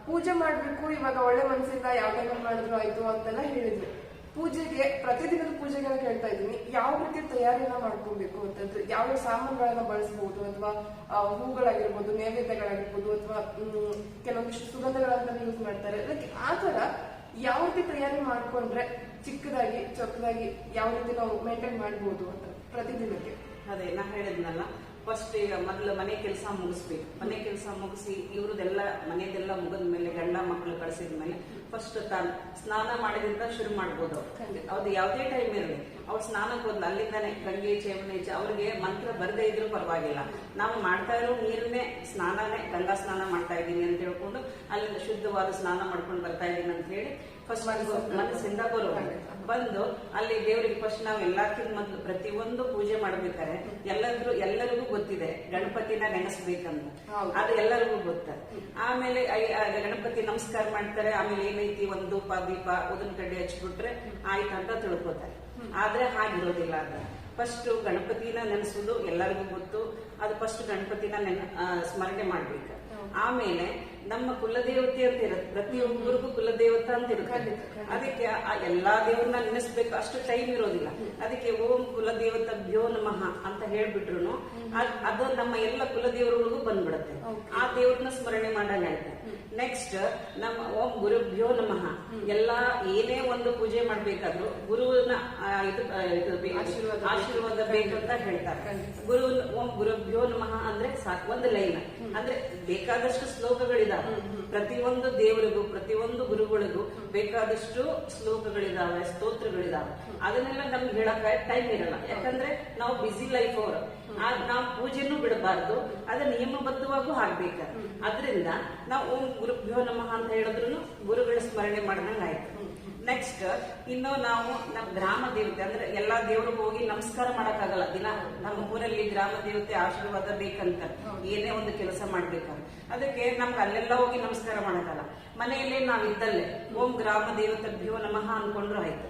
ಪೂಜೆ ಮಾಡ್ಬೇಕು, ಇವಾಗ ಒಳ್ಳೆ ಮನಸ್ಸಿಂದ ಯಾವ ಟೈಮಲ್ಲಿ ಮಾಡಿದ್ರು ಆಯ್ತು ಅಂತೆಲ್ಲ ಹೇಳಿದ್ವಿ. ಪೂಜೆಗೆ, ಪ್ರತಿದಿನದ ಪೂಜೆಗೆ ಕೇಳ್ತಾ ಇದ್ದೀನಿ, ಯಾವ ರೀತಿ ತಯಾರಿಯನ್ನ ಮಾಡ್ಕೊಬೇಕು ಅಂತಂದ್ರೆ ಯಾವ ಸಾಮಾನುಗಳನ್ನ ಬಳಸಬಹುದು, ಅಥವಾ ಹೂಗಳಾಗಿರ್ಬೋದು, ನೈವೇದ್ಯಗಳಾಗಿರ್ಬೋದು, ಅಥವಾ ಕೆಲವೊಂದಿಷ್ಟು ಸುಗಂಧಗಳನ್ನ ಯೂಸ್ ಮಾಡ್ತಾರೆ. ಅದಕ್ಕೆ ಆ ತರ ಯಾವ ರೀತಿ ತಯಾರಿ ಮಾಡ್ಕೊಂಡ್ರೆ ಚಿಕ್ಕದಾಗಿ ಚೊಕ್ಕದಾಗಿ ಯಾವ ರೀತಿ ನಾವು ಮೇಂಟೈನ್ ಮಾಡ್ಬೋದು ಅಂತ ಪ್ರತಿದಿನಕ್ಕೆ? ಅದೇ ನಾ ಹೇಳಿದ್ನಲ್ಲ, ಫಸ್ಟ್ ಈಗ ಮೊದಲು ಮನೆ ಕೆಲಸ ಮುಗಿಸ್ಬೇಕು. ಮನೆ ಕೆಲಸ ಮುಗಿಸಿ ಇವ್ರದೆಲ್ಲ ಮನೆದೆಲ್ಲ ಮುಗಿದ ಮೇಲೆ, ಗಂಡ ಮಕ್ಕಳು ಕಳಿಸಿದ ಮೇಲೆ ಫಸ್ಟ್ ತಾನು ಸ್ನಾನ ಮಾಡಿದಿಂದ ಶುರು ಮಾಡ್ಬೋದು. ಖಂಡಿತ. ಅವ್ರು ಯಾವುದೇ ಟೈಮ್ ಇರಲಿ, ಅವ್ರು ಸ್ನಾನಕ್ಕೆ ಹೋದ್ಲು ಅಲ್ಲಿಂದಾನೆ ಗಂಗೆ ಚೇಮನೆ ಅವ್ರಿಗೆ ಮಂತ್ರ ಬರದೇ ಇದ್ರೂ ಪರವಾಗಿಲ್ಲ, ನಾವು ಮಾಡ್ತಾ ಇರೋ ನೀರನ್ನೇ ಸ್ನಾನನೇ ಗಂಗಾ ಸ್ನಾನ ಮಾಡ್ತಾ ಇದ್ದೀನಿ ಅಂತ ಹೇಳ್ಕೊಂಡು ಅಲ್ಲಿಂದ ಶುದ್ಧವಾದ ಸ್ನಾನ ಮಾಡ್ಕೊಂಡು ಬರ್ತಾ ಇದ್ದೀನಿ ಅಂತ ಹೇಳಿ ಫಸ್ಟ್ ಮನಸ್ಸಿಂದ ಬಂದು ಅಲ್ಲಿ ದೇವರಿಗೆ ಫಸ್ಟ್ ನಾವು ಎಲ್ಲಕ್ಕಿಂತ ಮೊದಲು ಪ್ರತಿಯೊಂದು ಪೂಜೆ ಮಾಡ್ಬೇಕಾರೆ ಎಲ್ಲರಿಗೂ ಗೊತ್ತಿದೆ ಗಣಪತಿನ ನೆನೆಸ್ಬೇಕಂತ, ಅದು ಎಲ್ಲರಿಗೂ ಗೊತ್ತ. ಆಮೇಲೆ ಗಣಪತಿ ನಮಸ್ಕಾರ ಮಾಡ್ತಾರೆ, ಆಮೇಲೆ ಏನೈತಿ ಒಂದು ಧೂಪ ದೀಪ ಉದಿನ ಕಡ್ಡಿ ಹಚ್ಬಿಟ್ರೆ ಆಯ್ತಂತ ತಿಳ್ಕೊತಾರೆ. ಆದ್ರೆ ಹಾಗಿರೋದಿಲ್ಲ. ಅದ ಫಸ್ಟ್ ಗಣಪತಿನ ನೆನೆಸೋದು ಎಲ್ಲರಿಗೂ ಗೊತ್ತು, ಅದು ಫಸ್ಟ್ ಗಣಪತಿನ ಸ್ಮರಣೆ ಮಾಡ್ಬೇಕು. ಆಮೇಲೆ ನಮ್ಮ ಕುಲದೇವತೆ ಅಂತ ಇರುತ್ತೆ, ಪ್ರತಿಯೊಬ್ಬರಿಗೂ ಕುಲದೇವತೆ ಅಂತ ಇರುತ್ತೆ. ಅದಕ್ಕೆ ಎಲ್ಲಾ ದೇವ್ರನ್ನ ನೆನೆಸ್ಬೇಕು, ಅಷ್ಟು ಟೈಮ್ ಇರೋದಿಲ್ಲ. ಅದಕ್ಕೆ ಓಂ ಕುಲದೇವತಭ್ಯೋ ನಮಃ ಅಂತ ಹೇಳ್ಬಿಟ್ರು ಅದು ನಮ್ಮ ಎಲ್ಲ ಕುಲದೇವರುಗಳಿಗೂ ಬಂದ್ಬಿಡುತ್ತೆ. ಆ ದೇವ್ರನ್ನ ಸ್ಮರಣೆ ಮಾಡಂಗಾಯ್ತು. ನೆಕ್ಸ್ಟ್ ನಮ್ಮ ಓಂ ಗುರುಭ್ಯೋ ನಮಃ, ಎಲ್ಲಾ ಏನೇ ಒಂದು ಪೂಜೆ ಮಾಡ್ಬೇಕಾದ್ರು ಗುರುವಿನ ಆಶೀರ್ವಾದ ಬೇಕಂತ ಹೇಳ್ತಾರೆ. ಓಂ ಗುರುಭ್ಯೋ ನಮಃ ಅಂದ್ರೆ ಸಾಕು, ಒಂದು ಲೈನ್ ಅಂದ್ರೆ ಬೇಕಾದಷ್ಟು ಶ್ಲೋಕಗಳಿದಾವೆ. ಪ್ರತಿಯೊಂದು ದೇವರಿಗೂ ಪ್ರತಿಯೊಂದು ಗುರುಗಳಿಗೂ ಬೇಕಾದಷ್ಟು ಶ್ಲೋಕಗಳಿದಾವೆ, ಸ್ತೋತ್ರಗಳಿದಾವೆ. ಅದನ್ನೆಲ್ಲ ನಮ್ಗೆ ಹೇಳಕ್ ಟೈಮ್ ಇರಲ್ಲ, ಯಾಕಂದ್ರೆ ನಾವು ಬಿಸಿ ಲೈಫ್ ಅವರು. ನಾವು ಪೂಜೆನೂ ಬಿಡಬಾರ್ದು, ಅದ ನಿಯಮಬದ್ಧವಾಗೂ ಆಗ್ಬೇಕು. ಅದರಿಂದ ನಾವು ಓಂ ಗುರುಭ್ಯೋ ನಮಃ ಅಂತ ಹೇಳಿದ್ರು ಗುರುಗಳ ಸ್ಮರಣೆ ಮಾಡಿದಂಗ ಆಯ್ತು. ನೆಕ್ಸ್ಟ್ ಇನ್ನು ನಾವು ನಮ್ಮ ಗ್ರಾಮ ದೇವತೆ ಅಂದ್ರೆ ಎಲ್ಲಾ ದೇವ್ರಿಗೆ ಹೋಗಿ ನಮಸ್ಕಾರ ಮಾಡಕ್ಕಾಗಲ್ಲ. ದಿನ ನಮ್ಮ ಊರಲ್ಲಿ ಗ್ರಾಮ ದೇವತೆ ಆಶೀರ್ವಾದ ಬೇಕಂತ ಏನೇ ಒಂದು ಕೆಲಸ ಮಾಡ್ಬೇಕಾದ್ರೆ ಅದಕ್ಕೆ ನಮ್ಗೆ ಅಲ್ಲೆಲ್ಲ ಹೋಗಿ ನಮಸ್ಕಾರ ಮಾಡಕ್ಕಾಗಲ್ಲ. ಮನೆಯಲ್ಲೇ ನಾವ್ ಇದ್ದಲ್ಲೇ ಓಂ ಗ್ರಾಮ ದೇವತಭ್ಯೋ ನಮಃ ಅನ್ಕೊಂಡ್ರು ಆಯ್ತು,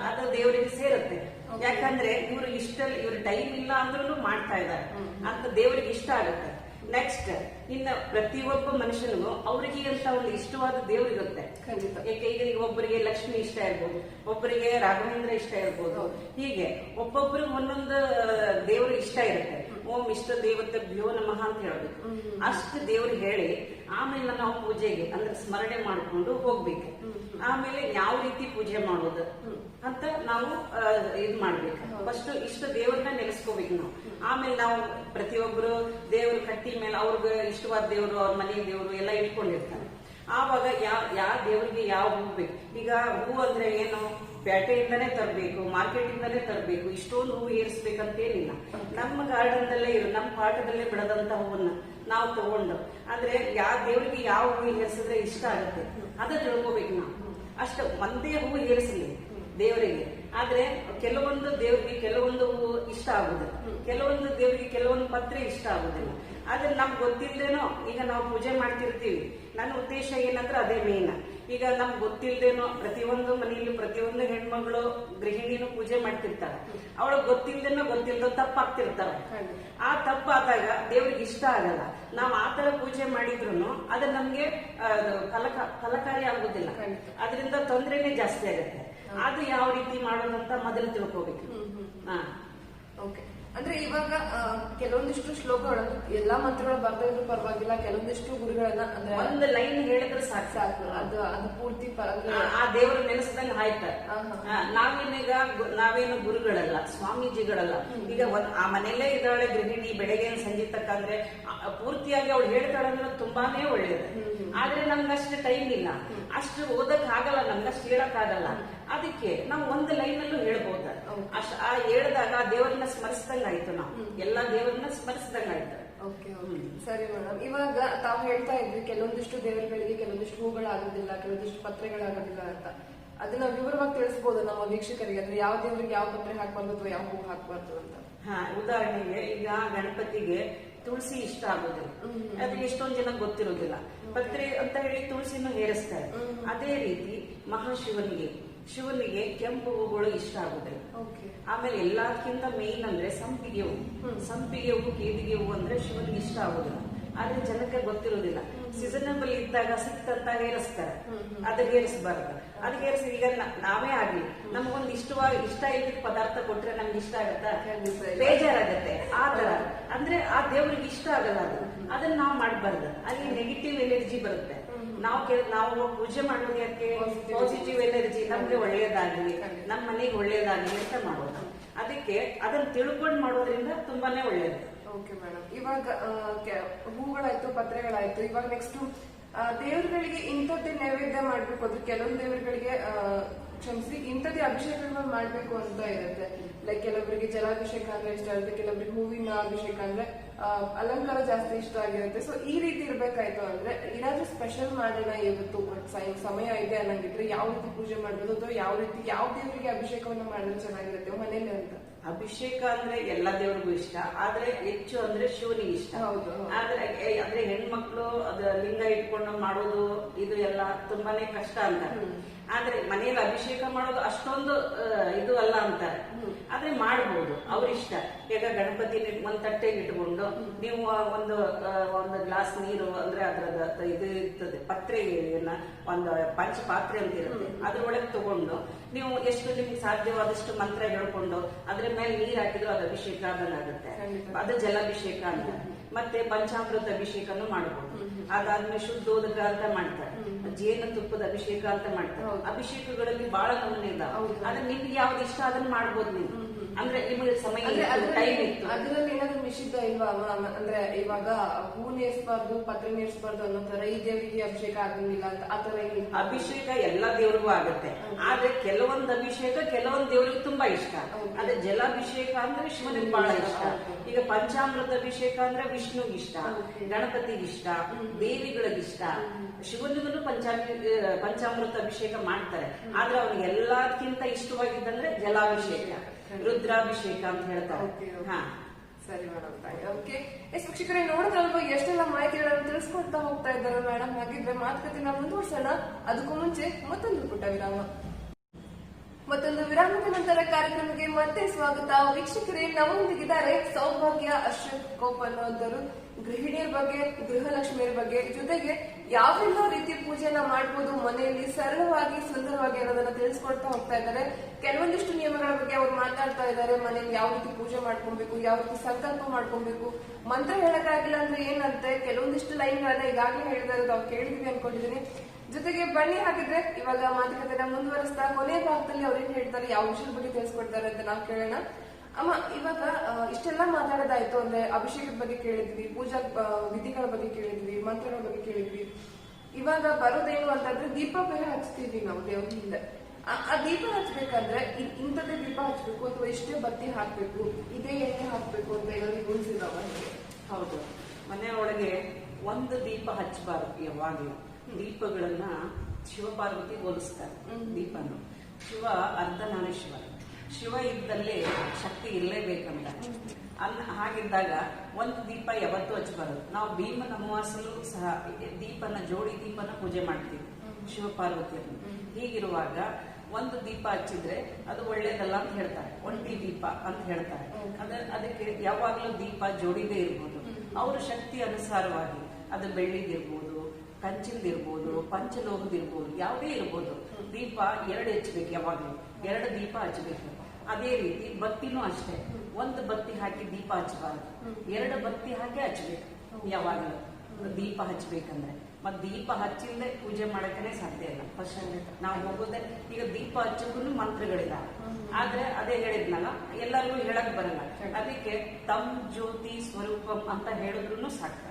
ಅದು ದೇವರಿಗೆ ಸೇರುತ್ತೆ. ಯಾಕಂದ್ರೆ ಇವ್ರ ಟೈಮ್ ಇಲ್ಲ ಅಂದ್ರೂ ಮಾಡ್ತಾ ಇದ್ದಾರೆ ಅಂತ ದೇವರಿಗೆ ಇಷ್ಟ ಆಗುತ್ತೆ. ನೆಕ್ಸ್ಟ್ ಇನ್ನ ಪ್ರತಿಯೊಬ್ಬ ಮನುಷ್ಯನಿಗೂ ಅವ್ರಿಗೆ ಅಂತ ಒಂದು ಇಷ್ಟವಾದ ದೇವ್ರಿರುತ್ತೆ. ಯಾಕೆ ಈಗ ಒಬ್ಬರಿಗೆ ಲಕ್ಷ್ಮಿ ಇಷ್ಟ ಇರ್ಬೋದು, ಒಬ್ಬರಿಗೆ ರಾಘವೇಂದ್ರ ಇಷ್ಟ ಇರ್ಬೋದು, ಹೀಗೆ ಒಬ್ಬೊಬ್ರಿಗೆ ಒಂದೊಂದು ದೇವ್ರಿಗೆ ಇಷ್ಟ ಇರುತ್ತೆ. ಓಂ ಇಷ್ಟ ದೇವತಭ್ಯೋ ನಮಃ ಅಂತ ಹೇಳ್ಬೇಕು. ಅಷ್ಟು ದೇವ್ರಿಗೆ ಹೇಳಿ ಆಮೇಲೆ ನಾವು ಪೂಜೆಗೆ ಅಂದ್ರೆ ಸ್ಮರಣೆ ಮಾಡ್ಕೊಂಡು ಹೋಗ್ಬೇಕು. ಆಮೇಲೆ ಯಾವ ರೀತಿ ಪೂಜೆ ಮಾಡೋದು ಅಂತ ನಾವು ಇದ್ ಮಾಡ್ಬೇಕು. ಫಸ್ಟ್ ಇಷ್ಟ ದೇವ್ರನ್ನ ನೆಲೆಸ್ಕೋಬೇಕು ನಾವು. ಆಮೇಲೆ ನಾವು ಪ್ರತಿಯೊಬ್ಬರು ದೇವ್ರ ಕಟ್ಟಿ ಮೇಲೆ ಅವ್ರಿಗೆ ಇಷ್ಟವಾದ ದೇವ್ರು, ಅವ್ರ ಮನೆ ದೇವ್ರು ಎಲ್ಲ ಇಟ್ಕೊಂಡಿರ್ತಾರೆ. ಆವಾಗ ಯಾವ ದೇವ್ರಿಗೆ ಯಾವ ಹೂ ಬೇಕು. ಈಗ ಹೂ ಅಂದ್ರೆ ಏನು, ಪೇಟೆಯಿಂದನೇ ತರಬೇಕು, ಮಾರ್ಕೆಟ್ ಇಂದಲೇ ತರಬೇಕು, ಇಷ್ಟೊಂದು ಹೂ ಏರಿಸ್ಬೇಕಂತೇನಿಲ್ಲ. ನಮ್ಮ ಗಾರ್ಡನ್ ದಲ್ಲೇ ನಮ್ಮ ಪಾಠದಲ್ಲೇ ಬೆಳೆದಂತ ಹೂವನ್ನ ನಾವು ತಗೊಂಡು ಅಂದ್ರೆ ಯಾವ ದೇವ್ರಿಗೆ ಯಾವ ಹೂ ಏರಿಸಿದ್ರೆ ಇಷ್ಟ ಆಗುತ್ತೆ ಅದ ತಿಳ್ಕೋಬೇಕು ನಾವು. ಅಷ್ಟ ಒಂದೇ ಹೂ ಏರಿಸಲಿ ದೇವರಿಗೆ. ಆದ್ರೆ ಕೆಲವೊಂದು ದೇವರಿಗೆ ಕೆಲವೊಂದು ಹೂ ಇಷ್ಟ ಆಗುದಿಲ್ಲ, ಕೆಲವೊಂದು ದೇವರಿಗೆ ಕೆಲವೊಂದು ಪತ್ರೆ ಇಷ್ಟ ಆಗುದಿಲ್ಲ. ಆದ್ರೆ ನಮ್ಗೆ ಗೊತ್ತಿಲ್ದೇನೋ ಈಗ ನಾವು ಪೂಜೆ ಮಾಡ್ತಿರ್ತೀವಿ. ನನ್ನ ಉದ್ದೇಶ ಏನಂದ್ರೆ ಅದೇ ಮೇನ್. ಈಗ ನಮ್ಗೆ ಗೊತ್ತಿಲ್ದೇನೋ ಪ್ರತಿಯೊಂದು ಮನೆಯಲ್ಲಿ ಪ್ರತಿಯೊಂದು ಹೆಣ್ಮಗಳು ಗೃಹಿಣಿನೂ ಪೂಜೆ ಮಾಡ್ತಿರ್ತಾಳೆ. ಅವಳಿಗೆ ಗೊತ್ತಿಲ್ದೋ ತಪ್ಪಾಗ್ತಿರ್ತಾವೆ. ಆ ತಪ್ಪಾದಾಗ ದೇವ್ರಿಗೆ ಇಷ್ಟ ಆಗಲ್ಲ. ನಾವು ಆತರ ಪೂಜೆ ಮಾಡಿದ್ರು ಅದು ನಮ್ಗೆ ಫಲಕಾರಿ ಆಗುದಿಲ್ಲ, ಅದರಿಂದ ತೊಂದರೆನೇ ಜಾಸ್ತಿ ಆಗುತ್ತೆ. ಅದು ಯಾವ ರೀತಿ ಮಾಡೋದಂತ ಮೊದಲು ತಿಳ್ಕೋಬೇಕು. ಅಂದ್ರೆ ಇವಾಗ ಕೆಲವೊಂದಿಷ್ಟು ಶ್ಲೋಕಗಳನ್ನು ಎಲ್ಲಾ ಮಂತ್ರಗಳು ಬರ್ತಾ ಇದ್ರು ಪರವಾಗಿಲ್ಲ, ಕೆಲವೊಂದಿಷ್ಟು ಗುರುಗಳನ್ನ ಅಂದ್ರೆ ಒಂದು ಲೈನ್ ಹೇಳಿದ್ರೆ ಸಾಕು, ಅದು ಪೂರ್ತಿ ಆ ದೇವರು ನೆನೆಸಿದಂಗ ಆಯ್ತ. ನಾವೇನು ಗುರುಗಳಲ್ಲ, ಸ್ವಾಮೀಜಿಗಳಲ್ಲ. ಈಗ ಆ ಮನೆಯಲ್ಲೇ ಇದ್ದಾಳೆ ಗೃಹಿಣಿ, ಬೆಳಗ್ಗೆ ಸಂಜೆ ತಕ್ಕ ಅಂದ್ರೆ ಪೂರ್ತಿಯಾಗಿ ಅವಳು ಹೇಳ್ತಾಳೆ ಅಂದ್ರೆ ತುಂಬಾನೇ ಒಳ್ಳೇದು. ಆದ್ರೆ ನಮ್ಗಷ್ಟು ಟೈಮ್ ಇಲ್ಲ, ಅಷ್ಟು ಓದಕ್ ಆಗಲ್ಲ, ನಮ್ಗಷ್ಟು ಹೇಳಕ್ ಆಗಲ್ಲ. ಅದಕ್ಕೆ ನಾವು ಒಂದು ಲೈನ್ ಅಲ್ಲೂ ಹೇಳ್ಬೋದ. ಆ ಹೇಳಿದಾಗ ದೇವರನ್ನ ಸ್ಮರಿಸಿದಂಗ ಆಯ್ತು, ನಾವು ಎಲ್ಲಾ ದೇವರನ್ನ ಸ್ಮರಿಸಿದಂಗ ಆಯ್ತು. ಸರಿ ಮೇಡಮ್, ಇವಾಗ ತಾವು ಹೇಳ್ತಾ ಇದ್ವಿ ಕೆಲವೊಂದಿಷ್ಟು ದೇವರುಗಳಿಗೆ ಕೆಲವೊಂದಿಷ್ಟು ಹೂಗಳಾಗೋದಿಲ್ಲ, ಕೆಲವೊಂದಿಷ್ಟು ಪತ್ರೆಗಳಾಗೋದಿಲ್ಲ ಅಂತ. ಅದನ್ನ ವಿವರವಾಗಿ ತಿಳಿಸಬಹುದು ನಮ್ಮ ವೀಕ್ಷಕರಿಗೆ, ಅಂದ್ರೆ ಯಾವ ದೇವರಿಗೆ ಯಾವ ಪತ್ರೆ ಹಾಕ್ಬಾರ್ದು ಅಥವಾ ಯಾವ ಹೂ ಹಾಕ್ಬಾರ್ದು ಅಂತ. ಉದಾಹರಣೆಗೆ ಈಗ ಗಣಪತಿಗೆ ತುಳಸಿ ಇಷ್ಟ ಆಗೋದಿಲ್ಲ, ಅದು ಎಷ್ಟೊಂದ್ ಜನ ಗೊತ್ತಿರೋದಿಲ್ಲ. ಪತ್ರೆ ಅಂತ ಹೇಳಿ ತುಳಸಿನೂ ಹೇರಿಸ್ತಾರೆ. ಅದೇ ರೀತಿ ಶಿವನಿಗೆ ಕೆಂಪು ಹೂಗಳು ಇಷ್ಟ ಆಗುದಿಲ್ಲ. ಆಮೇಲೆ ಎಲ್ಲದಕ್ಕಿಂತ ಮೇನ್ ಅಂದ್ರೆ ಸಂಪಿಗೆ ಹೂವು, ಕೇದಿಗೆ ಹೂವು ಅಂದ್ರೆ ಶಿವನಿಗೆ ಇಷ್ಟ ಆಗುದಿಲ್ಲ. ಆದ್ರೆ ಜನಕ್ಕೆ ಗೊತ್ತಿರೋದಿಲ್ಲ. ಸೀಸನಬಲ್ ಇದ್ದಾಗ ಸಿಕ್ತಂತ ಹೇರಿಸ್ತಾರೆ, ಅದು ಹೇರಿಸಬಾರ್ದು. ಅದು ಹೇರಿಸಿ ಈಗ ನಾವೇ ಆಗ್ಲಿ ನಮ್ಗೊಂದು ಇಷ್ಟ ಇದ್ದ ಪದಾರ್ಥ ಕೊಟ್ರೆ ನಮ್ಗೆ ಇಷ್ಟ ಆಗತ್ತ, ಬೇಜಾರಾಗತ್ತೆ. ಆ ತರ ಅಂದ್ರೆ ಆ ದೇವ್ರಿಗೆ ಇಷ್ಟ ಆಗಲ್ಲ, ಅದನ್ನ ನಾವು ಮಾಡಬಾರ್ದು. ಅಲ್ಲಿ ನೆಗೆಟಿವ್ ಎನರ್ಜಿ ಬರುತ್ತೆ. ನಾವು ಪೂಜೆ ಮಾಡೋದು ಯಾಕೆ, ಪಾಸಿಟಿವ್ ಎನರ್ಜಿ ನಮ್ಗೆ ಒಳ್ಳೇದಾಗ್ಲಿ, ನಮ್ಮ ಮನೆಗೆ ಒಳ್ಳೇದಾಗ್ಲಿ ಅಂತ ಮಾಡೋದು. ಅದಕ್ಕೆ ಅದನ್ನ ತಿಳ್ಕೊಂಡು ಮಾಡೋದ್ರಿಂದ ತುಂಬಾನೇ ಒಳ್ಳೇದು. ಓಕೆ ಮೇಡಮ್, ಇವಾಗ ಹೂಗಳಾಯ್ತು, ಪತ್ರೆಗಳಾಯ್ತು, ಇವಾಗ ನೆಕ್ಸ್ಟ್ ದೇವರುಗಳಿಗೆ ಇಂಥದ್ದೇ ನೈವೇದ್ಯ ಮಾಡ್ಬೇಕು ಅಂದ್ರೆ ಕೆಲವೊಂದು ದೇವರುಗಳಿಗೆ ಕ್ಷಮಿಸಿ ಇಂಥದ್ದೇ ಅಭಿಷೇಕಗಳು ಮಾಡ್ಬೇಕು ಅಂತ ಇರುತ್ತೆ. ಲೈಕ್ ಕೆಲವರಿಗೆ ಜಲಾಭಿಷೇಕ ಅಂದ್ರೆ ಇಷ್ಟ ಆಗುತ್ತೆ, ಕೆಲವರಿಗೆ ಹೂವಿನ ಅಭಿಷೇಕ ಅಂದ್ರೆ ಅಲಂಕಾರ ಜಾಸ್ತಿ ಇಷ್ಟ ಆಗಿರುತ್ತೆ. ಸೊ ಈ ರೀತಿ ಇರ್ಬೇಕಾಯ್ತು ಅಂದ್ರೆ ಏನಾದ್ರೂ ಸ್ಪೆಷಲ್ ಮಾಡೋಣ ಇವತ್ತು ಸಮಯ ಇದೆ ಅನ್ನಂಗಿದ್ರೆ ಯಾವ ರೀತಿ ಪೂಜೆ ಮಾಡ್ಬೋದು ಅಥವಾ ಯಾವ ರೀತಿ ಯಾವ ದೇವರಿಗೆ ಅಭಿಷೇಕವನ್ನ ಮಾಡಿದ್ರೆ ಚೆನ್ನಾಗಿರುತ್ತೆ ಮನೇಲಿ ಅಂತ? ಅಭಿಷೇಕ ಅಂದ್ರೆ ಎಲ್ಲಾ ದೇವ್ರಿಗೂ ಇಷ್ಟ, ಆದ್ರೆ ಹೆಚ್ಚು ಅಂದ್ರೆ ಶಿವನಿಗೆ ಇಷ್ಟ. ಹೌದು. ಅಂದ್ರೆ ಹೆಣ್ಮಕ್ಳು ಅದ ಲಿಂಗ ಇಟ್ಕೊಂಡು ಮಾಡೋದು ಇದು ಎಲ್ಲ ತುಂಬಾನೇ ಕಷ್ಟ ಅಂತಾರೆ. ಆದ್ರೆ ಮನೆಯಲ್ಲಿ ಅಭಿಷೇಕ ಮಾಡೋದು ಅಷ್ಟೊಂದು ಇದು ಅಲ್ಲ ಅಂತಾರೆ. ಆದ್ರೆ ಮಾಡ್ಬೋದು, ಅವ್ರ ಇಷ್ಟ. ಈಗ ಗಣಪತಿ ಒಂದ್ ತಟ್ಟೆಗೆ ಇಟ್ಕೊಂಡು ನೀವು ಒಂದು ಗ್ಲಾಸ್ ನೀರು ಅಂದ್ರೆ ಅದ್ರದ ಇದು ಇರ್ತದೆ ಪತ್ರೆಯನ್ನ ಒಂದು ಪಂಚ ಪಾತ್ರೆ ಅಂತ ಇರುತ್ತೆ, ಅದ್ರೊಳಗೆ ತಗೊಂಡು ನೀವು ಎಷ್ಟು ನಿಮ್ಗೆ ಸಾಧ್ಯವಾದಷ್ಟು ಮಂತ್ರ ಹೇಳ್ಕೊಂಡು ಅದ್ರ ಮೇಲೆ ನೀರ್ ಹಾಕಿದ್ರು ಅದು ಅಭಿಷೇಕ ಆಗುತ್ತೆ. ಅದು ಜಲಾಭಿಷೇಕ ಅಂತ. ಮತ್ತೆ ಪಂಚಾಮೃತ ಅಭಿಷೇಕನು ಮಾಡಬಹುದು. ಅದಾದ್ಮೇಲೆ ಶುದ್ಧೋದಕ ಅಂತ ಮಾಡ್ತಾರೆ, ಜೇನು ತುಪ್ಪದ ಅಭಿಷೇಕ ಅಂತ ಮಾಡ್ತಾರೆ. ಅಭಿಷೇಕಗಳಲ್ಲಿ ಬಹಳ ನಮೂನೆ ಇದಾವೆ. ಆದ್ರೆ ನಿಮ್ಗೆ ಯಾವ್ದು ಇಷ್ಟ ಅದನ್ನ ಮಾಡ್ಬೋದು ನೀವು. ಅಂದ್ರೆ ನಿಮಗೆ ಸಮಯ ಟೈಮ್ ಇತ್ತು. ಅದರಲ್ಲಿ ಏನಾದ್ರು ನಿಷಿದ್ಧ ಇಲ್ವಾ? ಅಂದ್ರೆ ಇವಾಗ ಹೂ ನೇರ್ಸ್ಬಾರ್ದು, ಪತ್ರೆ ನೇರ್ಸ್ಬಾರ್ದು ಅನ್ನೋ ತರ ಈ ದೇವರಿಗೆ ಅಭಿಷೇಕ ಆಗಂಗಿಲ್ಲ ಅಂತ ಆತರ ಅಭಿಷೇಕ ಎಲ್ಲಾ ದೇವ್ರಿಗೂ ಆಗುತ್ತೆ. ಆದ್ರೆ ಕೆಲವೊಂದು ಅಭಿಷೇಕ ಕೆಲವೊಂದು ದೇವ್ರಿಗೆ ತುಂಬಾ ಇಷ್ಟ. ಅದೇ ಜಲಾಭಿಷೇಕ ಅಂದ್ರೆ ಶಿವನಿಗೆ ಬಹಳ ಇಷ್ಟ. ಈಗ ಪಂಚಾಮೃತ ಅಭಿಷೇಕ ಅಂದ್ರೆ ವಿಷ್ಣುಗೆ ಇಷ್ಟ, ಗಣಪತಿಗೆ ಇಷ್ಟ, ದೇವಿಗಳಿಗಿಷ್ಟ. ಶಿವನಿಗೂ ಪಂಚಾಮೃತ ಅಭಿಷೇಕ ಮಾಡ್ತಾರೆ. ಆದ್ರೆ ಅವ್ರಿಗೆ ಎಲ್ಲಕ್ಕಿಂತ ಇಷ್ಟವಾಗಿದ್ದಂದ್ರೆ ಜಲಾಭಿಷೇಕ, ರುದ್ರಾಭಿಷೇಕ ಅಂತ ಹೇಳ್ತಾರೆ. ಹಾ, ಸರಿ ಮೇಡಮ್. ಓಕೆ, ವೀಕ್ಷಕರೇ ನೋಡಿದ್ರಲ್ವಾ ಎಷ್ಟೆಲ್ಲ ಮಾಹಿತಿಗಳನ್ನು ತಿಳಿಸ್ಕೊಡ್ತಾ ಹೋಗ್ತಾ ಇದ್ದಾರೆ ಮೇಡಮ್. ಹಾಗಿದ್ರೆ ಮಾತುಕತೆನ ಮುಂದುವರ್ಸೋಣ. ಅದಕ್ಕೂ ಮುಂಚೆ ಮತ್ತೊಂದು ಪುಟ್ಟ ವಿರಾಮ. ಮತ್ತೊಂದು ವಿರಾಮದ ನಂತರ ಕಾರ್ಯಕ್ರಮಕ್ಕೆ ಮತ್ತೆ ಸ್ವಾಗತ. ವೀಕ್ಷಕರೇ, ನಮ್ಮೊಂದಿಗಿದ್ದಾರೆ ಸೌಭಾಗ್ಯ ಅಶ್ರಫ್ ಕೋಪ್ ಅನ್ನೋದರು. ಗೃಹಿಣಿಯರ ಬಗ್ಗೆ, ಗೃಹಲಕ್ಷ್ಮಿಯರ ಬಗ್ಗೆ, ಜೊತೆಗೆ ಯಾವೆಲ್ಲ ರೀತಿ ಪೂಜೆನ ಮಾಡ್ಬೋದು ಮನೆಯಲ್ಲಿ ಸರಳವಾಗಿ ಸುಂದರವಾಗಿ ಅನ್ನೋದನ್ನ ತಿಳಿಸ್ಕೊಡ್ತಾ ಹೋಗ್ತಾ ಇದ್ದಾರೆ. ಕೆಲವೊಂದಿಷ್ಟು ನಿಯಮಗಳ ಬಗ್ಗೆ ಅವ್ರು ಮಾತಾಡ್ತಾ ಇದ್ದಾರೆ. ಮನೆಯಲ್ಲಿ ಯಾವ ರೀತಿ ಪೂಜೆ ಮಾಡ್ಕೊಬೇಕು, ಯಾವ ರೀತಿ ಸಂಕಲ್ಪ ಮಾಡ್ಕೊಬೇಕು, ಮಂತ್ರ ಹೇಳಕ್ಕಾಗಿಲ್ಲ ಅಂದ್ರೆ ಏನಂತೆ ಕೆಲವೊಂದಿಷ್ಟು ಲೈನ್ಗಳನ್ನ ಈಗಾಗಲೇ ಹೇಳಿದಾರೆ, ನಾವು ಕೇಳಿದ್ವಿ ಅನ್ಕೊಂಡಿದೀನಿ. ಜೊತೆಗೆ ಬನ್ನಿ ಹಾಗಿದ್ರೆ ಇವಾಗ ಮಾತುಕತೆನ ಮುಂದುವರಿಸ್ತಾ ಕೊನೆಯ ಭಾಗದಲ್ಲಿ ಅವ್ರೇನ್ ಹೇಳ್ತಾರೆ, ಯಾವ ವಿಷಯದ ಬಗ್ಗೆ ತಿಳಿಸ್ಕೊಡ್ತಾರೆ ಅಂತ ನಾವು ಕೇಳೋಣ. ಅಮ್ಮ, ಇವಾಗ ಇಷ್ಟೆಲ್ಲ ಮಾತಾಡೋದಾಯ್ತು ಅಂದ್ರೆ ಅಭಿಷೇಕದ ಬಗ್ಗೆ ಕೇಳಿದ್ವಿ, ಪೂಜಾ ವಿಧಿಗಳ ಬಗ್ಗೆ ಕೇಳಿದ್ವಿ, ಮಂತ್ರಗಳ ಬಗ್ಗೆ ಕೇಳಿದ್ವಿ. ಇವಾಗ ಬರೋದೇನು ಅಂತಂದ್ರೆ ದೀಪ ಬೇರೆ ಹಚ್ತೀವಿ ನಾವು ದೇವ್ರ ಹಿಂದೆ. ಆ ದೀಪ ಹಚ್ಬೇಕಂದ್ರೆ ಇಂಥದ್ದೇ ದೀಪ ಹಚ್ಬೇಕು ಅಥವಾ ಇಷ್ಟೇ ಬತ್ತಿ ಹಾಕ್ಬೇಕು, ಇದೇ ಎಣ್ಣೆ ಹಾಕ್ಬೇಕು ಅಂತ ಏನಾದ್ರು ರೂಲ್ಸ್ ಇದಾವ? ಹೌದು. ಮನೆ ಒಳಗೆ ಒಂದು ದೀಪ ಹಚ್ಚಬಾರ್ದು ಯಾವಾಗ್ಲೂ. ದೀಪಗಳನ್ನ ಶಿವ ಪಾರ್ವತಿ ಹೋಲಿಸ್ತಾರೆ. ದೀಪನು ಶಿವ ಅರ್ಧನಾರೀಶ್ವರ. ಶಿವ ಇದ್ದಲ್ಲಿ ಶಕ್ತಿ ಇರಲೇಬೇಕಂತ. ಹಾಗಿದ್ದಾಗ ಒಂದು ದೀಪ ಯಾವತ್ತೂ ಹಚ್ಚಬಾರದು. ನಾವು ಭೀಮನ ಅಮಾವಾಸ್ಯೆಯಲ್ಲೂ ಸಹ ದೀಪನ ಜೋಡಿ ದೀಪನ ಪೂಜೆ ಮಾಡ್ತೀವಿ ಶಿವ ಪಾರ್ವತಿಯನ್ನು. ಹೀಗಿರುವಾಗ ಒಂದು ದೀಪ ಹಚ್ಚಿದ್ರೆ ಅದು ಒಳ್ಳೇದಲ್ಲ ಅಂತ ಹೇಳ್ತಾರೆ, ಒಂಟಿ ದೀಪ ಅಂತ ಹೇಳ್ತಾರೆ. ಅದಕ್ಕೆ ಯಾವಾಗ್ಲೂ ದೀಪ ಜೋಡಿದೇ ಇರ್ಬೋದು. ಅವ್ರ ಶಕ್ತಿ ಅನುಸಾರವಾಗಿ ಅದು ಬೆಳ್ಳಿದಿರ್ಬೋದು, ಕಂಚಿಂದಿರ್ಬೋದು, ಪಂಚಲೋಹದಿರ್ಬೋದು, ಯಾವುದೇ ಇರ್ಬೋದು. ದೀಪ 2 ಹಚ್ಚಬೇಕು, ಯಾವಾಗಲೂ 2 ದೀಪ ಹಚ್ಚಬೇಕು. ಅದೇ ರೀತಿ ಬತ್ತಿನೂ ಅಷ್ಟೇ, ಒಂದು ಬತ್ತಿ ಹಾಕಿ ದೀಪ ಹಚ್ಚಬಾರ್ದು, 2 ಬತ್ತಿ ಹಾಕಿ ಹಚ್ಬೇಕು ಯಾವಾಗಲೂ ದೀಪ ಹಚ್ಬೇಕಂದ್ರೆ. ಮತ್ ದೀಪ ಹಚ್ಚಿಲ್ಲದೆ ಪೂಜೆ ಮಾಡಕ್ಕೇ ಸಾಧ್ಯ ಇಲ್ಲ. ಫಸ್ಟ್ ನಾವು ಹೋಗೋದೇ ಈಗ ದೀಪ ಹಚ್ಚಕ್ಕೂ ಮಂತ್ರಗಳಿದಾವೆ. ಆದ್ರೆ ಅದೇ ಹೇಳಿದ್ನಲ್ಲ, ಎಲ್ಲರಿಗೂ ಹೇಳಕ್ ಬರಲ್ಲ. ಅದಕ್ಕೆ ತಮ್ ಜ್ಯೋತಿ ಸ್ವರೂಪಂ ಅಂತ ಹೇಳಿದ್ರು ಸಾಕು.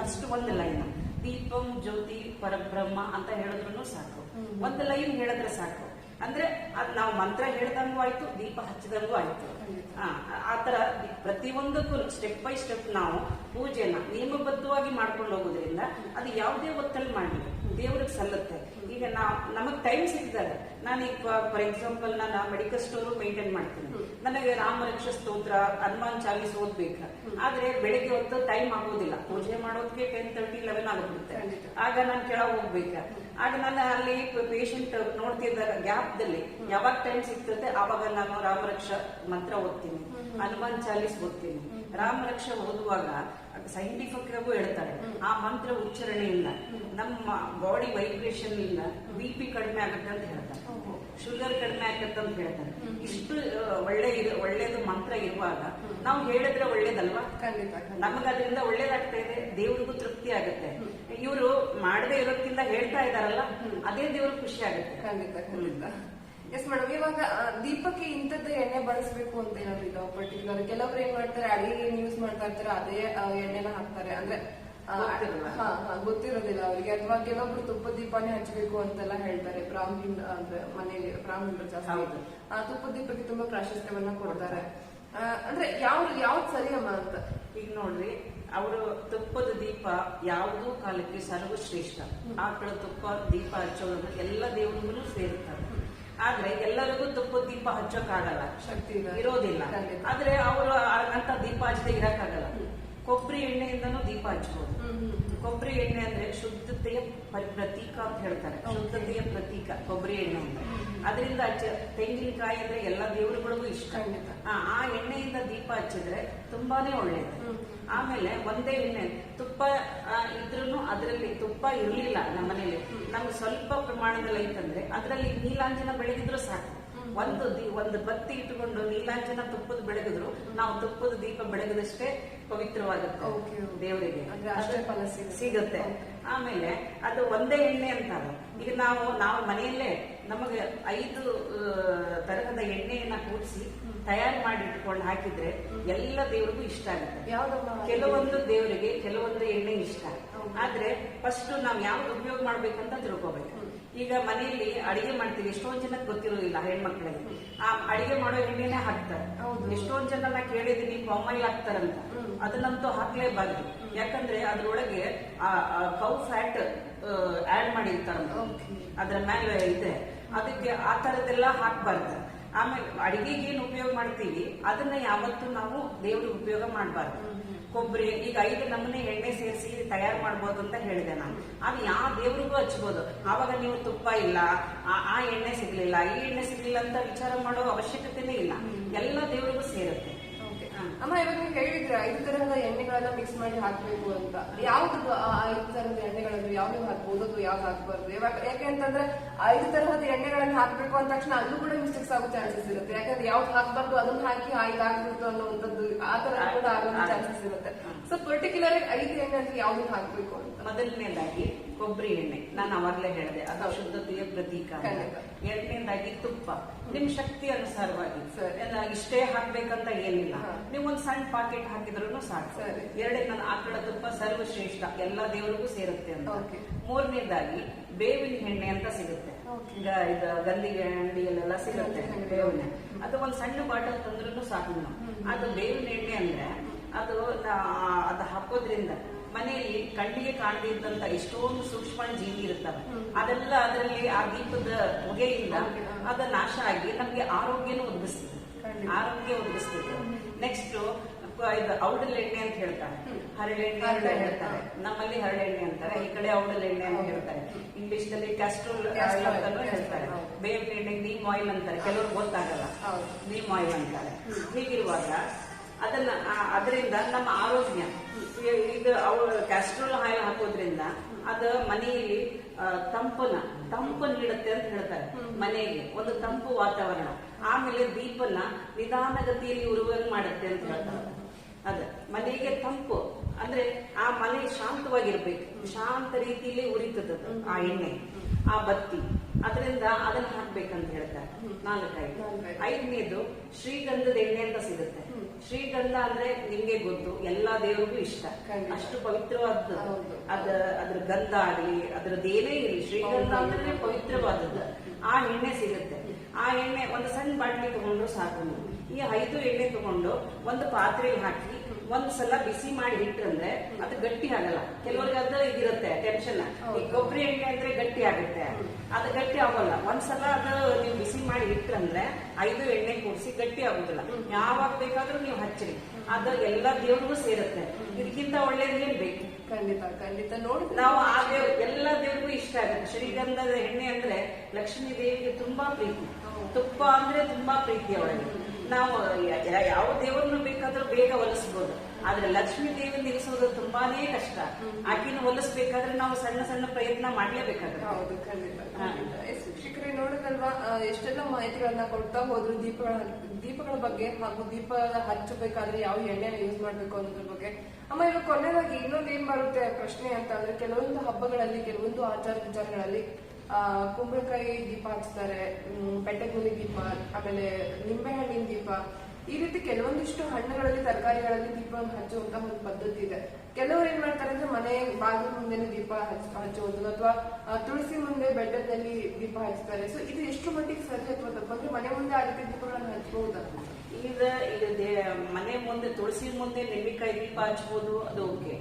ಅಷ್ಟು ಒಂದು ಲೈನ್, ದೀಪಂ ಜ್ಯೋತಿ ಪರಬ್ರಹ್ಮ ಅಂತ ಹೇಳಿದ್ರು ಸಾಕು. ಒಂದು ಲೈನ್ ಹೇಳಿದ್ರೆ ಸಾಕು. ಅಂದ್ರೆ ಅದ್ ನಾವು ಮಂತ್ರ ಹೇಳ್ದಂಗೂ ಆಯ್ತು, ದೀಪ ಹಚ್ಚಿದಂಗೂ ಆಯ್ತು. ಆತರ ಪ್ರತಿಯೊಂದಕ್ಕೂ ಸ್ಟೆಪ್ ಬೈ ಸ್ಟೆಪ್ ನಾವು ಪೂಜೆನ ನಿಯಮಬದ್ಧವಾಗಿ ಮಾಡ್ಕೊಂಡು ಹೋಗೋದ್ರಿಂದ ಅದು ಯಾವುದೇ ಒತ್ತಲ್ಲಿ ಮಾಡಲಿ ದೇವ್ರಿಗೆ ಸಲ್ಲುತ್ತೆ. ಈಗ ನಮಗ್ ಟೈಮ್ ಸಿಗ್ತದೆ. ನಾನೀಗ ಫಾರ್ ಎಕ್ಸಾಂಪಲ್ ನಾನು ಮೆಡಿಕಲ್ ಸ್ಟೋರ್ ಮೇಂಟೈನ್ ಮಾಡ್ತೀನಿ. ನನಗೆ ರಾಮರಕ್ಷ ಸ್ತೋತ್ರ, ಹನುಮಾನ್ ಚಾಲೀಸ್ ಓದ್ಬೇಕು. ಆದ್ರೆ ಬೆಳಿಗ್ಗೆ ಹೊತ್ತು ಟೈಮ್ ಆಗೋದಿಲ್ಲ. ಪೂಜೆ ಮಾಡೋದಕ್ಕೆ 10:30, 11 ಆಗೋಗ್ಬಿಡುತ್ತೆ. ಆಗ ನಾನು ಕೆಳಗೆ ಹೋಗ್ಬೇಕ. ಆಗ ನಾನು ಅಲ್ಲಿ ಪೇಷಂಟ್ ನೋಡ್ತಿದ್ದ ಗ್ಯಾಪ್ ದಲ್ಲಿ ಯಾವಾಗ ಟೈಮ್ ಸಿಗ್ತದೆ ಆವಾಗ ನಾನು ರಾಮರಕ್ಷ ಮಂತ್ರ ಓದ್ತೀನಿ, ಹನುಮಾನ್ ಚಾಲೀಸ್ ಓದ್ತೀನಿ. ರಾಮರಕ್ಷ ಓದುವಾಗ ಸೈಂಟಿಫಿಕ್ ಆಗೂ ಹೇಳ್ತಾರೆ, ಆ ಮಂತ್ರ ಉಚ್ಚಾರಣೆಯಿಂದ ನಮ್ಮ ಬಾಡಿ ವೈಬ್ರೇಷನ್ ಇಂದ BP ಕಡಿಮೆ ಆಗುತ್ತೆ ಅಂತ ಹೇಳ್ತಾರೆ, ಶುಗರ್ ಕಡಿಮೆ ಆಗುತ್ತೆ ಅಂತ ಹೇಳ್ತಾರೆ. ಇಷ್ಟು ಒಳ್ಳೇದು ಮಂತ್ರ ಇರುವಾಗ ನಾವು ಹೇಳಿದ್ರೆ ಒಳ್ಳೇದಲ್ವಾ? ನಮಗ ಅದರಿಂದ ಒಳ್ಳೇದಾಗ್ತಾ ಇದೆ, ದೇವ್ರಿಗೂ ತೃಪ್ತಿ ಆಗುತ್ತೆ. ಇವರು ಮಾಡದೇ ಇರೋದ್ಕಿಂತ ಹೇಳ್ತಾ ಇದಾರಲ್ಲ, ಅದೇ ದೇವ್ರಿಗೆ ಖುಷಿ ಆಗುತ್ತೆ. ಖಂಡಿತ. ಎಸ್ ಮೇಡಮ್, ಇವಾಗ ದೀಪಕ್ಕೆ ಇಂಥದ್ದು ಎಣ್ಣೆ ಬಳಸಬೇಕು ಅಂತ ಏನಾದ್ರು ಇದಾವ ಪರ್ಟಿಕ್ಯುಲರ್? ಕೆಲವ್ರು ಏನ್ ಮಾಡ್ತಾರೆ, ಅಡಿಗೆ ಏನ್ ಯೂಸ್ ಮಾಡ್ತಾ ಇರ್ತಾರೆ ಅದೇ ಎಣ್ಣೆನ ಹಾಕ್ತಾರೆ. ಅಂದ್ರೆ ಗೊತ್ತಿರೋದಿಲ್ಲ ಅವರಿಗೆ, ಅಥವಾ ಕೆಲವೊಬ್ರು ತುಪ್ಪದ ದೀಪನೇ ಹಚ್ಚಬೇಕು ಅಂತೆಲ್ಲ ಹೇಳ್ತಾರೆ. ಬ್ರಾಹ್ಮಣ ಅಂದ್ರೆ ಮನೆಯಲ್ಲಿ ಬ್ರಾಹ್ಮಣರು ಜಾಸ್ತಿ ತುಪ್ಪದ ದೀಪಕ್ಕೆ ತುಂಬಾ ಪ್ರಾಶಸ್ತ್ಯವನ್ನ ಕೊಡ್ತಾರೆ. ಅಂದ್ರೆ ಯಾವ್ದು ಸರಿ ಅಮ್ಮ ಅಂತ. ಈಗ ನೋಡ್ರಿ, ಅವರು ತುಪ್ಪದ ದೀಪ ಯಾವುದೂ ಕಾಲಕ್ಕೆ ಸರ್ವಶ್ರೇಷ್ಠ. ಆಕಳ ತುಪ್ಪ ದೀಪ ಹಚ್ಚೋದು ಎಲ್ಲ ದೇವರಿಗೂ ಸೇರುತ್ತಾರೆ. ಆದ್ರೆ ಎಲ್ಲರಿಗೂ ತುಪ್ಪದ ದೀಪ ಹಚ್ಚೋಕ್ಕಾಗಲ್ಲ, ಶಕ್ತಿ ಇರೋದಿಲ್ಲ. ಆದ್ರೆ ಅವರು ಅಂತ ದೀಪ ಹಚ್ಚದೆ ಇರಕ್ಕಾಗಲ್ಲ. ಕೊಬ್ಬರಿ ಎಣ್ಣೆಯಿಂದನೂ ದೀಪ ಹಚ್ಬೋದು. ಕೊಬ್ಬರಿ ಎಣ್ಣೆ ಅಂದ್ರೆ ಶುದ್ಧತೆಯ ಪ್ರತೀಕ ಅಂತ ಹೇಳ್ತಾರೆ. ಶುದ್ಧತೆಯ ಪ್ರತೀಕ ಕೊಬ್ಬರಿ ಎಣ್ಣೆ ಅಂದ್ರೆ. ಅದರಿಂದ ತೆಂಗಿನಕಾಯಿ ಅಂದ್ರೆ ಎಲ್ಲ ದೇವರುಗಳಿಗೂ ಇಷ್ಟ. ಆ ಎಣ್ಣೆಯಿಂದ ದೀಪ ಹಚ್ಚಿದ್ರೆ ತುಂಬಾನೇ ಒಳ್ಳೇದು. ಆಮೇಲೆ ಒಂದೇ ಎಣ್ಣೆ, ತುಪ್ಪ ಇದ್ರೂ ಅದರಲ್ಲಿ ತುಪ್ಪ ಇರ್ಲಿಲ್ಲ ನಮ್ಮ ಮನೇಲಿ, ನಮ್ಗೆ ಸ್ವಲ್ಪ ಪ್ರಮಾಣದಲ್ಲಿ ಐತಂದ್ರೆ ಅದರಲ್ಲಿ ನೀಲಾಂಜನ ಬೆಳಗಿದ್ರು ಸಾಕು. ಒಂದು ಬತ್ತಿ ಇಟ್ಟುಕೊಂಡು ನೀಲಾಂಜನ ತುಪ್ಪದ ಬೆಳಗಿದ್ರು ನಾವು ತುಪ್ಪದ ದೀಪ ಬೆಳಗದಷ್ಟೇ ಪವಿತ್ರವಾಗುತ್ತೆ ದೇವರಿಗೆ, ಅಷ್ಟೇ ಫಲ ಸಿಗುತ್ತೆ. ಆಮೇಲೆ ಅದು ಒಂದೇ ಎಣ್ಣೆ ಅಂತಾರೆ. ಈಗ ನಾವು ಮನೆಯಲ್ಲೇ ನಮಗೆ 5 ತರಹದ ಎಣ್ಣೆಯನ್ನ ಕೂಡಿಸಿ ತಯಾರು ಮಾಡಿ ಇಟ್ಕೊಂಡು ಹಾಕಿದ್ರೆ ಎಲ್ಲ ದೇವರಿಗೂ ಇಷ್ಟ ಆಗುತ್ತೆ. ಕೆಲವೊಂದು ದೇವರಿಗೆ ಕೆಲವೊಂದು ಎಣ್ಣೆ ಇಷ್ಟ. ಆದ್ರೆ ಫಸ್ಟ್ ನಾವು ಯಾವ್ದು ಉಪಯೋಗ ಮಾಡ್ಬೇಕಂತ ತಿಳ್ಕೊಬೇಕು. ಈಗ ಮನೆಯಲ್ಲಿ ಅಡಿಗೆ ಮಾಡ್ತೀವಿ, ಎಷ್ಟೊಂದ್ ಜನಕ್ಕೆ ಗೊತ್ತಿರೋದಿಲ್ಲ ಹೆಣ್ಮಕ್ಳಿಗೆ. ಆ ಅಡಿಗೆ ಮಾಡೋ ಎಣ್ಣೆನೆ ಹಾಕ್ತಾರೆ. ಎಷ್ಟೊಂದ್ ಜನ ನಾ ಕೇಳಿದೀನಿ ಪಾಮಾಯಿಲ್ ಹಾಕ್ತಾರಂತ. ಅದನ್ನಂತೂ ಹಾಕ್ಲೇಬಾರ್ದು. ಯಾಕಂದ್ರೆ ಅದ್ರೊಳಗೆ ಕೌ ಫ್ಯಾಟ್ ಆಡ್ ಮಾಡಿರ್ತಾರ, ಅದ್ರ ಮೇಲೆ ಇದೆ. ಅದಕ್ಕೆ ಆ ತರದೆಲ್ಲ ಹಾಕ್ಬಾರ್ದು. ಆಮೇಲೆ ಅಡಿಗೆಗೆ ಏನ್ ಉಪಯೋಗ ಮಾಡ್ತೀವಿ ಅದನ್ನ ಯಾವತ್ತೂ ನಾವು ದೇವ್ರಿಗೆ ಉಪಯೋಗ ಮಾಡಬಾರ್ದು. ಕೊಬ್ಬರಿ ಈಗ 5 ನಮೂನೆ ಎಣ್ಣೆ ಸೇರಿಸಿ ತಯಾರು ಮಾಡ್ಬೋದು ಅಂತ ಹೇಳಿದೆ ನಾನು. ಅದು ಯಾವ ದೇವ್ರಿಗೂ ಹಚ್ಬೋದು. ಆವಾಗ ನೀವು ತುಪ್ಪ ಇಲ್ಲ, ಆ ಎಣ್ಣೆ ಸಿಗ್ಲಿಲ್ಲ, ಈ ಎಣ್ಣೆ ಸಿಗ್ಲಿಲ್ಲ ಅಂತ ವಿಚಾರ ಮಾಡೋ ಅವಶ್ಯಕತೆನೇ ಇಲ್ಲ. ಎಲ್ಲ ದೇವ್ರಿಗೂ ಸೇರುತ್ತೆ. ಅಮ್ಮ, ಇವಾಗ ನೀವು ಹೇಳಿದ್ರೆ 5 ತರಹದ ಎಣ್ಣೆಗಳನ್ನ ಮಿಕ್ಸ್ ಮಾಡಿ ಹಾಕ್ಬೇಕು ಅಂತ. ಯಾವ್ದು 5 ತರಹದ ಎಣ್ಣೆಗಳನ್ನು ಯಾವ್ದು ಹಾಕ್ಬೋದು, ಅದು ಯಾವ್ದು ಹಾಕ್ಬಾರ್ದು? ಯಾಕೆಂತಂದ್ರೆ 5 ತರಹದ ಎಣ್ಣೆಗಳನ್ನ ಹಾಕ್ಬೇಕು ಅಂದ ತಕ್ಷಣ ಅಲ್ಲೂ ಕೂಡ ಮಿಸ್ಟೇಕ್ಸ್ ಆಗೋ ಚಾನ್ಸಸ್ ಇರುತ್ತೆ. ಯಾಕಂದ್ರೆ ಯಾವ್ದು ಹಾಕ್ಬಾರ್ದು ಅದನ್ನ ಹಾಕಿ 5 ಹಾಕ್ಬಿಟ್ಟು ಅನ್ನುವಂಥದ್ದು ಆ ತರ ಕೂಡ ಆಗೋ ಚಾನ್ಸಸ್ ಇರುತ್ತೆ. ಸೊ ಪರ್ಟಿಕ್ಯುಲರ್ 5 ಎಣ್ಣೆ ಅಂದ್ರೆ ಯಾವ್ದು ಹಾಕ್ಬೇಕು ಅಂತ. ಮೊದಲನೇದಾಗಿ ಕೊಬ್ಬರಿ ಎಣ್ಣೆ, ನಾನು ಅವಾಗಲೇ ಹೇಳಿದೆ, ಅದು ಶುದ್ಧತೆಯ ಪ್ರತೀಕ. ಎರಡನೇದಾಗಿ ತುಪ್ಪ, ನಿಮ್ ಶಕ್ತಿ ಅನುಸಾರವಾಗಿ ಇಷ್ಟೇ ಹಾಕ್ಬೇಕಂತ ಏನಿಲ್ಲ. ನೀವು ಒಂದ್ ಸಣ್ಣ ಪಾಕೆಟ್ ಹಾಕಿದ್ರು ಸಾಕು. ನಾನು ಆಕಳ ತುಪ್ಪ ಸರ್ವಶ್ರೇಷ್ಠ, ಎಲ್ಲಾ ದೇವರಿಗೂ ಸೇರುತ್ತೆ ಅಂತ. ಮೂರನೇದಾಗಿ ಬೇವಿನ ಎಣ್ಣೆ ಅಂತ ಸಿಗುತ್ತೆ. ಈಗ ಇದು ಗಂಧಿಗೆ ಅಂಗಡಿಯಲ್ಲೆಲ್ಲ ಸಿಗುತ್ತೆ ಬೇವಿನ. ಅದು ಒಂದ್ ಸಣ್ಣ ಬಾಟಲ್ ತಂದ್ರೂ ಸಾಕು. ಅದು ಬೇವಿನ ಎಣ್ಣೆ ಅಂದ್ರೆ ಅದು ಹಾಕೋದ್ರಿಂದ ಮನೆಯಲ್ಲಿ ಕಣ್ಣಿಗೆ ಕಾಣದಿದ್ದಂತ ಎಷ್ಟೊಂದು ಸೂಕ್ಷ್ಮ ಜೀವಿ ಇರ್ತವೆ. ಅದೆಲ್ಲ ಅದರಲ್ಲಿ ಆ ದೀಪದ ಹೊಗೆಯಿಂದ ಅದ ನಾಶ ಆಗಿ ನಮ್ಗೆ ಆರೋಗ್ಯನೂ ಒದಗಿಸ್ತದೆ. ನೆಕ್ಸ್ಟ್ ಇದು ಔಡಲ್ ಎಣ್ಣೆ ಅಂತ ಹೇಳ್ತಾರೆ, ಹರಳೆಣ್ಣೆ ಅಂತ ಹೇಳ್ತಾರೆ. ನಮ್ಮಲ್ಲಿ ಹರಳೆಣ್ಣೆ ಅಂತಾರೆ, ಈ ಕಡೆ ಔಡಲ್ ಎಣ್ಣೆ ಅಂತ ಹೇಳ್ತಾರೆ. ಇಂಗ್ಲಿಷ್ ನಲ್ಲಿ ಕ್ಯಾಸ್ಟ್ರೋಲ್ ಆಯಿಲ್ ಅಂತಾನು ಹೇಳ್ತಾರೆ. ಬೇವಿನ ಎಣ್ಣೆ ನೀಮ್ ಆಯಿಲ್ ಅಂತಾರೆ, ಕೆಲವ್ರು ಗೊತ್ತಾಗಲ್ಲ, ನೀಮ್ ಆಯಿಲ್ ಅಂತಾರೆ. ಹೀಗಿರುವಾಗ ಅದರಿಂದ ನಮ್ಮ ಆರೋಗ್ಯ, ಈಗ ಅವ್ರು ಕ್ಯಾಸ್ಟ್ರೋಲ್ ಆಯಿಲ್ ಹಾಕೋದ್ರಿಂದ ಅದು ಮನೆಯಲ್ಲಿ ತಂಪು ನೀಡುತ್ತೆ ಅಂತ ಹೇಳ್ತಾರೆ. ಮನೆಗೆ ಒಂದು ತಂಪು ವಾತಾವರಣ. ಆಮೇಲೆ ದೀಪನ ನಿಧಾನಗತಿಯಲ್ಲಿ ಉರುವಂಗ್ ಮಾಡುತ್ತೆ ಅಂತ ಹೇಳ್ತಾರೆ. ಅದ ಮನೆಗೆ ತಂಪು ಅಂದ್ರೆ ಆ ಮನೆ ಶಾಂತವಾಗಿರ್ಬೇಕು, ಶಾಂತ ರೀತಿಯಲ್ಲಿ ಉರಿತದ ಆ ಎಣ್ಣೆ, ಆ ಬತ್ತಿ. ಅದರಿಂದ ಅದನ್ನ ಹಾಕ್ಬೇಕಂತ ಹೇಳ್ತಾರೆ. 4. 5ನೇದು ಶ್ರೀಗಂಧದ ಎಣ್ಣೆ ಅಂತ ಸಿಗುತ್ತೆ. ಶ್ರೀಗಂಧ ಅಂದ್ರೆ ನಿಮ್ಗೆ ಗೊತ್ತು, ಎಲ್ಲಾ ದೇವರಿಗೂ ಇಷ್ಟ, ಅಷ್ಟು ಪವಿತ್ರವಾದ. ಅದ್ರ ಗಂಧ ಆಗ್ಲಿ ಅದ್ರದ್ದೇನೇ ಇರಲಿ, ಶ್ರೀಗಂಧ ಅಂದ್ರೆ ಪವಿತ್ರವಾದದ್ದು. ಆ ಎಣ್ಣೆ ಸಿಗುತ್ತೆ. ಆ ಎಣ್ಣೆ ಒಂದು ಸಣ್ಣ ಬಾಟ್ಲಿ ತಗೊಂಡ್ರು ಸಾಕು. ಈ 5 ಎಣ್ಣೆ ತಗೊಂಡು ಒಂದು ಪಾತ್ರೆಗೆ ಹಾಕಿ ಒಂದ್ಸಲ ಬಿಸಿ ಮಾಡಿ ಇಟ್ರಂದ್ರೆ ಅದು ಗಟ್ಟಿ ಆಗಲ್ಲ. ಕೆಲವರಿಗೆ ಅದ ಇದಿರುತ್ತೆ ಟೆನ್ಷನ್, ಈ ಕೊಬ್ಬರಿ ಎಣ್ಣೆ ಅಂದ್ರೆ ಗಟ್ಟಿ ಆಗುತ್ತೆ, ಅದು ಗಟ್ಟಿ ಆಗೋಲ್ಲ. ಒಂದ್ಸಲ ಅದು ನೀವು ಬಿಸಿ ಮಾಡಿ ಇಟ್ರಂದ್ರೆ 5 ಎಣ್ಣೆ ಕೂಡಿಸಿ ಗಟ್ಟಿ ಆಗುದಿಲ್ಲ. ಯಾವಾಗ ಬೇಕಾದ್ರೂ ನೀವು ಹಚ್ಚಿರಿ, ಅದು ಎಲ್ಲಾ ದೇವ್ರಿಗೂ ಸೇರುತ್ತೆ. ಇದಕ್ಕಿಂತ ಒಳ್ಳೇದೇನ್ ಬೇಕು? ಖಂಡಿತ ನೋಡಿ, ನಾವು ಆ ಎಲ್ಲಾ ದೇವ್ರಿಗೂ ಇಷ್ಟ ಆಗುತ್ತೆ. ಶ್ರೀಗಂಧದ ಎಣ್ಣೆ ಅಂದ್ರೆ ಲಕ್ಷ್ಮೀ ದೇವಿಗೆ ತುಂಬಾ ಪ್ರೀತಿ, ತುಪ್ಪ ಅಂದ್ರೆ ತುಂಬಾ ಪ್ರೀತಿ ಅವಳಿಗೆ. ನಾವು ಯಾವ ದೇವರನ್ನು ಬೇಕಾದ್ರೂ ಬೇಗ ಒಲಿಸಬಹುದು, ಆದ್ರೆ ಲಕ್ಷ್ಮೀ ದೇವಿ ನಿಲ್ಲಿಸೋದು ತುಂಬಾನೇ ಕಷ್ಟ. ಆಕಿನ ಒಲಿಸ್ಬೇಕಾದ್ರೆ ನಾವು ಸಣ್ಣ ಸಣ್ಣ ಪ್ರಯತ್ನ ಮಾಡ್ಲೇಬೇಕಾಗುತ್ತೆ. ಹೌದು, ಖಂಡಿತ. ಶಿಕ್ಷಕರೇ ನೋಡಿದಲ್ವಾ, ಎಷ್ಟೆಲ್ಲ ಮಾಹಿತಿಗಳನ್ನ ಕೊಡ್ತಾ ಹೋದ್ರು ದೀಪಗಳ ಬಗ್ಗೆ, ಹಾಗೂ ದೀಪ ಹಚ್ಚಬೇಕಾದ್ರೆ ಯಾವ ಎಣ್ಣೆನ ಯೂಸ್ ಮಾಡ್ಬೇಕು ಅನ್ನೋದ್ರ ಬಗ್ಗೆ. ಅಮ್ಮ, ಇವಾಗ ಕೊನೆಯದಾಗಿ ಇನ್ನೊಂದು ಏನ್ ಬರುತ್ತೆ ಪ್ರಶ್ನೆ ಅಂತ ಅಂದ್ರೆ, ಕೆಲವೊಂದು ಹಬ್ಬಗಳಲ್ಲಿ ಕೆಲವೊಂದು ಆಚಾರ ವಿಚಾರಗಳಲ್ಲಿ ಕುಂಬಳಕಾಯಿ ದೀಪ ಹಚ್ತಾರೆ, ಬೆಟ್ಟಗುಲಿ ದೀಪ, ಆಮೇಲೆ ನಿಂಬೆಹಣ್ಣಿನ ದೀಪ, ಈ ರೀತಿ ಕೆಲವೊಂದಿಷ್ಟು ಹಣ್ಣುಗಳಲ್ಲಿ ತರಕಾರಿಗಳಲ್ಲಿ ದೀಪವನ್ನು ಹಚ್ಚುವಂತಹ ಒಂದು ಪದ್ಧತಿ ಇದೆ. ಕೆಲವರು ಏನ್ ಮಾಡ್ತಾರೆ ಅಂದ್ರೆ ಮನೆ ಬಾಗಿಲು ಮುಂದೆನೆ ದೀಪ ಹಚ್ಚುವುದು ಅಥವಾ ತುಳಸಿ ಮುಂದೆ ಬೆಟ್ಟದಲ್ಲಿ ದೀಪ ಹಚ್ತಾರೆ. ಸೊ ಇದು ಎಷ್ಟು ಮಟ್ಟಿಗೆ ಸರಿ ಅಥವಾ ತಪ್ಪು? ಅಂದ್ರೆ ಮನೆ ಮುಂದೆ ಆ ರೀತಿ ದೀಪಗಳನ್ನು ಹಚ್ಚಬಹುದಾ? ಈಗ ಮನೆ ಮುಂದೆ ತುಳಸಿ ಮುಂದೆ ನೆಲ್ಲಿಕಾಯಿ ದೀಪ ಹಚ್ಬೋದು, ಅದು ಓಕೆ,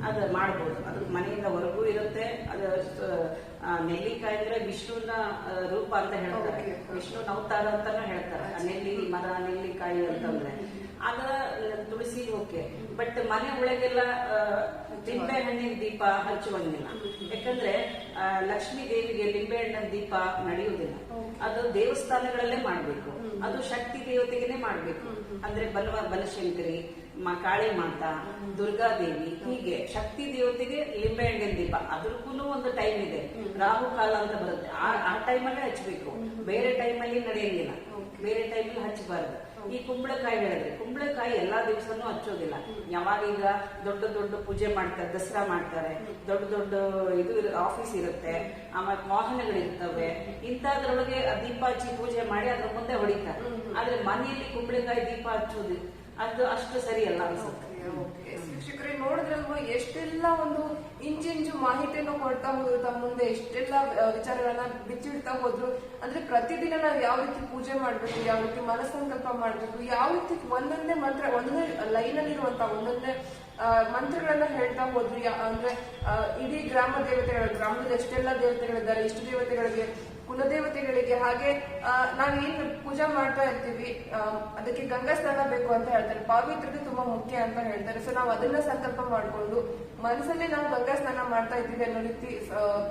ಅದು ಮಾಡ್ಬೋದು. ಅದು ಮನೆಯಿಂದ ಹೊರಗೂ ಇರುತ್ತೆ. ಅದು ನೆಲ್ಲಿಕಾಯಿ ಅಂದ್ರೆ ವಿಷ್ಣುನ ರೂಪ ಅಂತ ಹೇಳ್ತಾರೆ, ವಿಷ್ಣುನ ಅವತಾರ ಅಂತಾನು ಹೇಳ್ತಾರೆ. ನೆಲ್ಲಿ ಮರ, ನೆಲ್ಲಿಕಾಯಿ ಅಂತಂದ್ರೆ ಆಗ ತುಳಸಿ ಓಕೆ. ಬಟ್ ಮನೆ ಒಳಗೆಲ್ಲ ಲಿಂಬೆ ಹಣ್ಣಿನ ದೀಪ ಹಚ್ಚುವಂಗಿಲ್ಲ. ಯಾಕಂದ್ರೆ ಲಕ್ಷ್ಮೀ ದೇವಿಗೆ ಲಿಂಬೆ ಹಣ್ಣಿನ ದೀಪ ನಡೆಯುವುದಿಲ್ಲ. ಅದು ದೇವಸ್ಥಾನಗಳಲ್ಲೇ ಮಾಡ್ಬೇಕು, ಅದು ಶಕ್ತಿ ದೇವತೆಗೆನೆ ಮಾಡ್ಬೇಕು. ಅಂದ್ರೆ ಬನಶಂಕರಿ, ಕಾಳಿ ಮಾತಾ, ದುರ್ಗಾದೇವಿ, ಹೀಗೆ ಶಕ್ತಿ ದೇವತೆಗೆ ಲಿಂಬೆ ಹಣ್ಣಿನ ದೀಪ. ಅದಕ್ಕೂ ಒಂದು ಟೈಮ್ ಇದೆ, ರಾಹು ಕಾಲ ಅಂತ ಬರುತ್ತೆ. ಆ ಟೈಮಲ್ಲೇ ಹಚ್ಬೇಕು, ಬೇರೆ ಟೈಮಲ್ಲಿ ನಡೆಯಂಗಿಲ್ಲ, ಬೇರೆ ಟೈಮಲ್ಲಿ ಹಚ್ಚಬಾರ್ದು. ಈ ಕುಂಬಳಕಾಯಿ ಹೇಳಿದ್ರೆ, ಕುಂಬಳಕಾಯಿ ಎಲ್ಲಾ ದಿವಸನೂ ಹಚ್ಚೋದಿಲ್ಲ. ಯಾವಾಗ ಈಗ ದೊಡ್ಡ ದೊಡ್ಡ ಪೂಜೆ ಮಾಡ್ತಾರೆ, ದಸರಾ ಮಾಡ್ತಾರೆ, ದೊಡ್ಡ ದೊಡ್ಡ ಇದು ಆಫೀಸ್ ಇರುತ್ತೆ, ಆಮೇಲೆ ವಾಹನಗಳಿರ್ತವೆ, ಇಂಥದ್ರೊಳಗೆ ದೀಪ ಹಚ್ಚಿ ಪೂಜೆ ಮಾಡಿ ಅದ್ರ ಮುಂದೆ ಹೊಡಿತಾರೆ. ಆದ್ರೆ ಮನೆಯಲ್ಲಿ ಕುಂಬಳಕಾಯಿ ದೀಪ ಹಚ್ಚೋದು ಅದು ಅಷ್ಟು ಸರಿಯಲ್ಲ ಅನ್ಸುತ್ತೆ. ಶಿಕ್ಷಕರೇ ನೋಡಿದ್ರಲ್ವ ಎಷ್ಟೆಲ್ಲ ಒಂದು ಇಂಚಿಂಚು ಮಾಹಿತಿಯನ್ನು ಕೊಡ್ತಾ ಹೋದ್ರು, ತಮ್ಮ ಮುಂದೆ ಎಷ್ಟೆಲ್ಲ ವಿಚಾರಗಳನ್ನ ಬಿಚ್ಚಿಡ್ತಾ ಹೋದ್ರು. ಅಂದ್ರೆ ಪ್ರತಿದಿನ ನಾವು ಯಾವ ರೀತಿ ಪೂಜೆ ಮಾಡ್ಬೇಕು, ಯಾವ ರೀತಿ ಮನಸ್ಸಂಕಲ್ಪ ಮಾಡ್ಬೇಕು, ಯಾವ ರೀತಿ ಒಂದೊಂದೇ ಮಂತ್ರ, ಒಂದೊಂದೇ ಲೈನ್ ಅಲ್ಲಿ ಇರುವಂತ ಒಂದೊಂದೇ ಮಂತ್ರಗಳನ್ನ ಹೇಳ್ತಾ ಹೋದ್ರು. ಅಂದ್ರೆ ಇಡೀ ಗ್ರಾಮದಲ್ಲಿ ಎಷ್ಟೆಲ್ಲ ದೇವತೆಗಳಿದ್ದಾರೆ, ಇಷ್ಟು ದೇವತೆಗಳಿಗೆ, ಕುಲದೇವತೆಗಳಿಗೆ, ಹಾಗೆ ನಾವೇನ್ ಪೂಜಾ ಮಾಡ್ತಾ ಇರ್ತೀವಿ ಅದಕ್ಕೆ ಗಂಗಾ ಸ್ನಾನ ಬೇಕು ಅಂತ ಹೇಳ್ತಾರೆ, ಪಾವಿತ್ರತೆ ತುಂಬಾ ಮುಖ್ಯ ಅಂತ ಹೇಳ್ತಾರೆ. ಸೊ ನಾವು ಅದನ್ನ ಸಂಕಲ್ಪ ಮಾಡ್ಕೊಂಡು ಮನಸ್ಸಲ್ಲಿ ನಾವು ಗಂಗಾ ಸ್ನಾನ ಮಾಡ್ತಾ ಇದ್ದೀವಿ ಅನ್ನೋ ರೀತಿ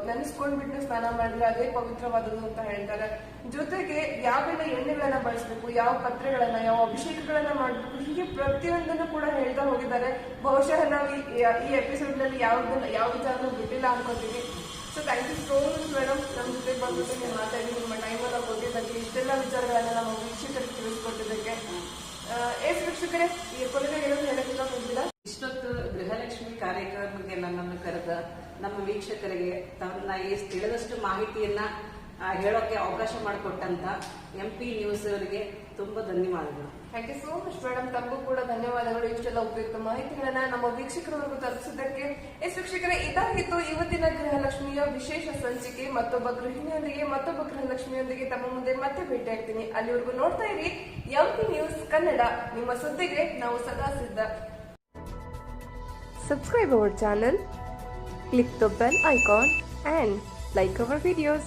ನೆನೆಸ್ಕೊಂಡ್ಬಿಟ್ಟು ಸ್ನಾನ ಮಾಡಿದ್ರೆ ಅದೇ ಪವಿತ್ರವಾದದ್ದು ಅಂತ ಹೇಳ್ತಾರೆ. ಜೊತೆಗೆ ಯಾವೆಲ್ಲ ಎಣ್ಣೆಗಳನ್ನ ಬಳಸಬೇಕು, ಯಾವ ಪತ್ರೆಗಳನ್ನ, ಯಾವ ಅಭಿಷೇಕಗಳನ್ನ ಮಾಡ್ಬೇಕು, ಹೀಗೆ ಪ್ರತಿಯೊಂದನ್ನು ಕೂಡ ಹೇಳ್ತಾ ಹೋಗಿದ್ದಾರೆ. ಬಹುಶಃ ನಾವು ಈ ಎಪಿಸೋಡ್ ನಲ್ಲಿ ಯಾವ ವಿಚಾರನೂ ಬಿಟ್ಟಿಲ್ಲ ಅನ್ಕೋತೀವಿ. So thank you so much madam, ನಮ್ಮ ಜೊತೆ ಬಂದ್ಬಿಟ್ಟು ನೀವು ಮಾತಾಡಿ ನಿಮ್ಮ ಟೈಮನ್ನ ಕೊಟ್ಟಿದ್ದಕ್ಕೆ, ಇಷ್ಟೆಲ್ಲ ವಿಚಾರಗಳನ್ನ ನಮ್ಮ ವೀಕ್ಷಕರಿಗೆ ತಿಳಿಸ್ಕೊಟ್ಟಿದ್ದಕ್ಕೆ. ವೀಕ್ಷಕರೇ, ಈ ಕೊನೆಗೆ ಏನಂತ ಹೇಳಕ್ಕೆ ಇಷ್ಟಪಡ್ತೀರಾ? ಇಷ್ಟೊತ್ತು ಗೃಹಲಕ್ಷ್ಮಿ ಕಾರ್ಯಕ್ರಮಕ್ಕೆ ನನ್ನನ್ನು ಕರೆದ ನಮ್ಮ ವೀಕ್ಷಕರಿಗೆ ತನ್ನ ತಿಳಿದಷ್ಟು ಮಾಹಿತಿಯನ್ನ ಹೇಳೋಕೆ ಅವಕಾಶ ಮಾಡಿಕೊಟ್ಟಂತ MP ನ್ಯೂಸ್ ಅವರಿಗೆ ತುಂಬಾ ಧನ್ಯವಾದಗಳು. Thank you so much madam, ತಮಗೂ ಕೂಡ ಧನ್ಯವಾದಗಳು. ಇಷ್ಟೆಲ್ಲ ಉಪಯುಕ್ತ ಮಾಹಿತಿಗಳನ್ನ ನಮ್ಮ ವೀಕ್ಷಕರವರೆಗೂ ತಲುಪಿಸಿದ್ದಕ್ಕೆ. ವೀಕ್ಷಕರೇ, ಇದಾಗಿತ್ತು ಇವತ್ತಿನ ಗೃಹಲಕ್ಷ್ಮಿಯ ವಿಶೇಷ ಸಂಚಿಕೆ. ಮತ್ತೊಬ್ಬ ಗೃಹಿಣಿಯೊಂದಿಗೆ, ಮತ್ತೊಬ್ಬ ಗೃಹಲಕ್ಷ್ಮಿಯೊಂದಿಗೆ ತಮ್ಮ ಮುಂದೆ ಮತ್ತೆ ಭೇಟಿ ಆಗ್ತೀನಿ. ಅಲ್ಲಿವರೆಗೂ ನೋಡ್ತಾ ಇರಿ MP ನ್ಯೂಸ್ ಕನ್ನಡ. ನಿಮ್ಮ ಸುದ್ದಿಗೆ ನಾವು ಸದಾ ಸಿದ್ಧ. Subscribe our channel, click the bell icon and like our videos.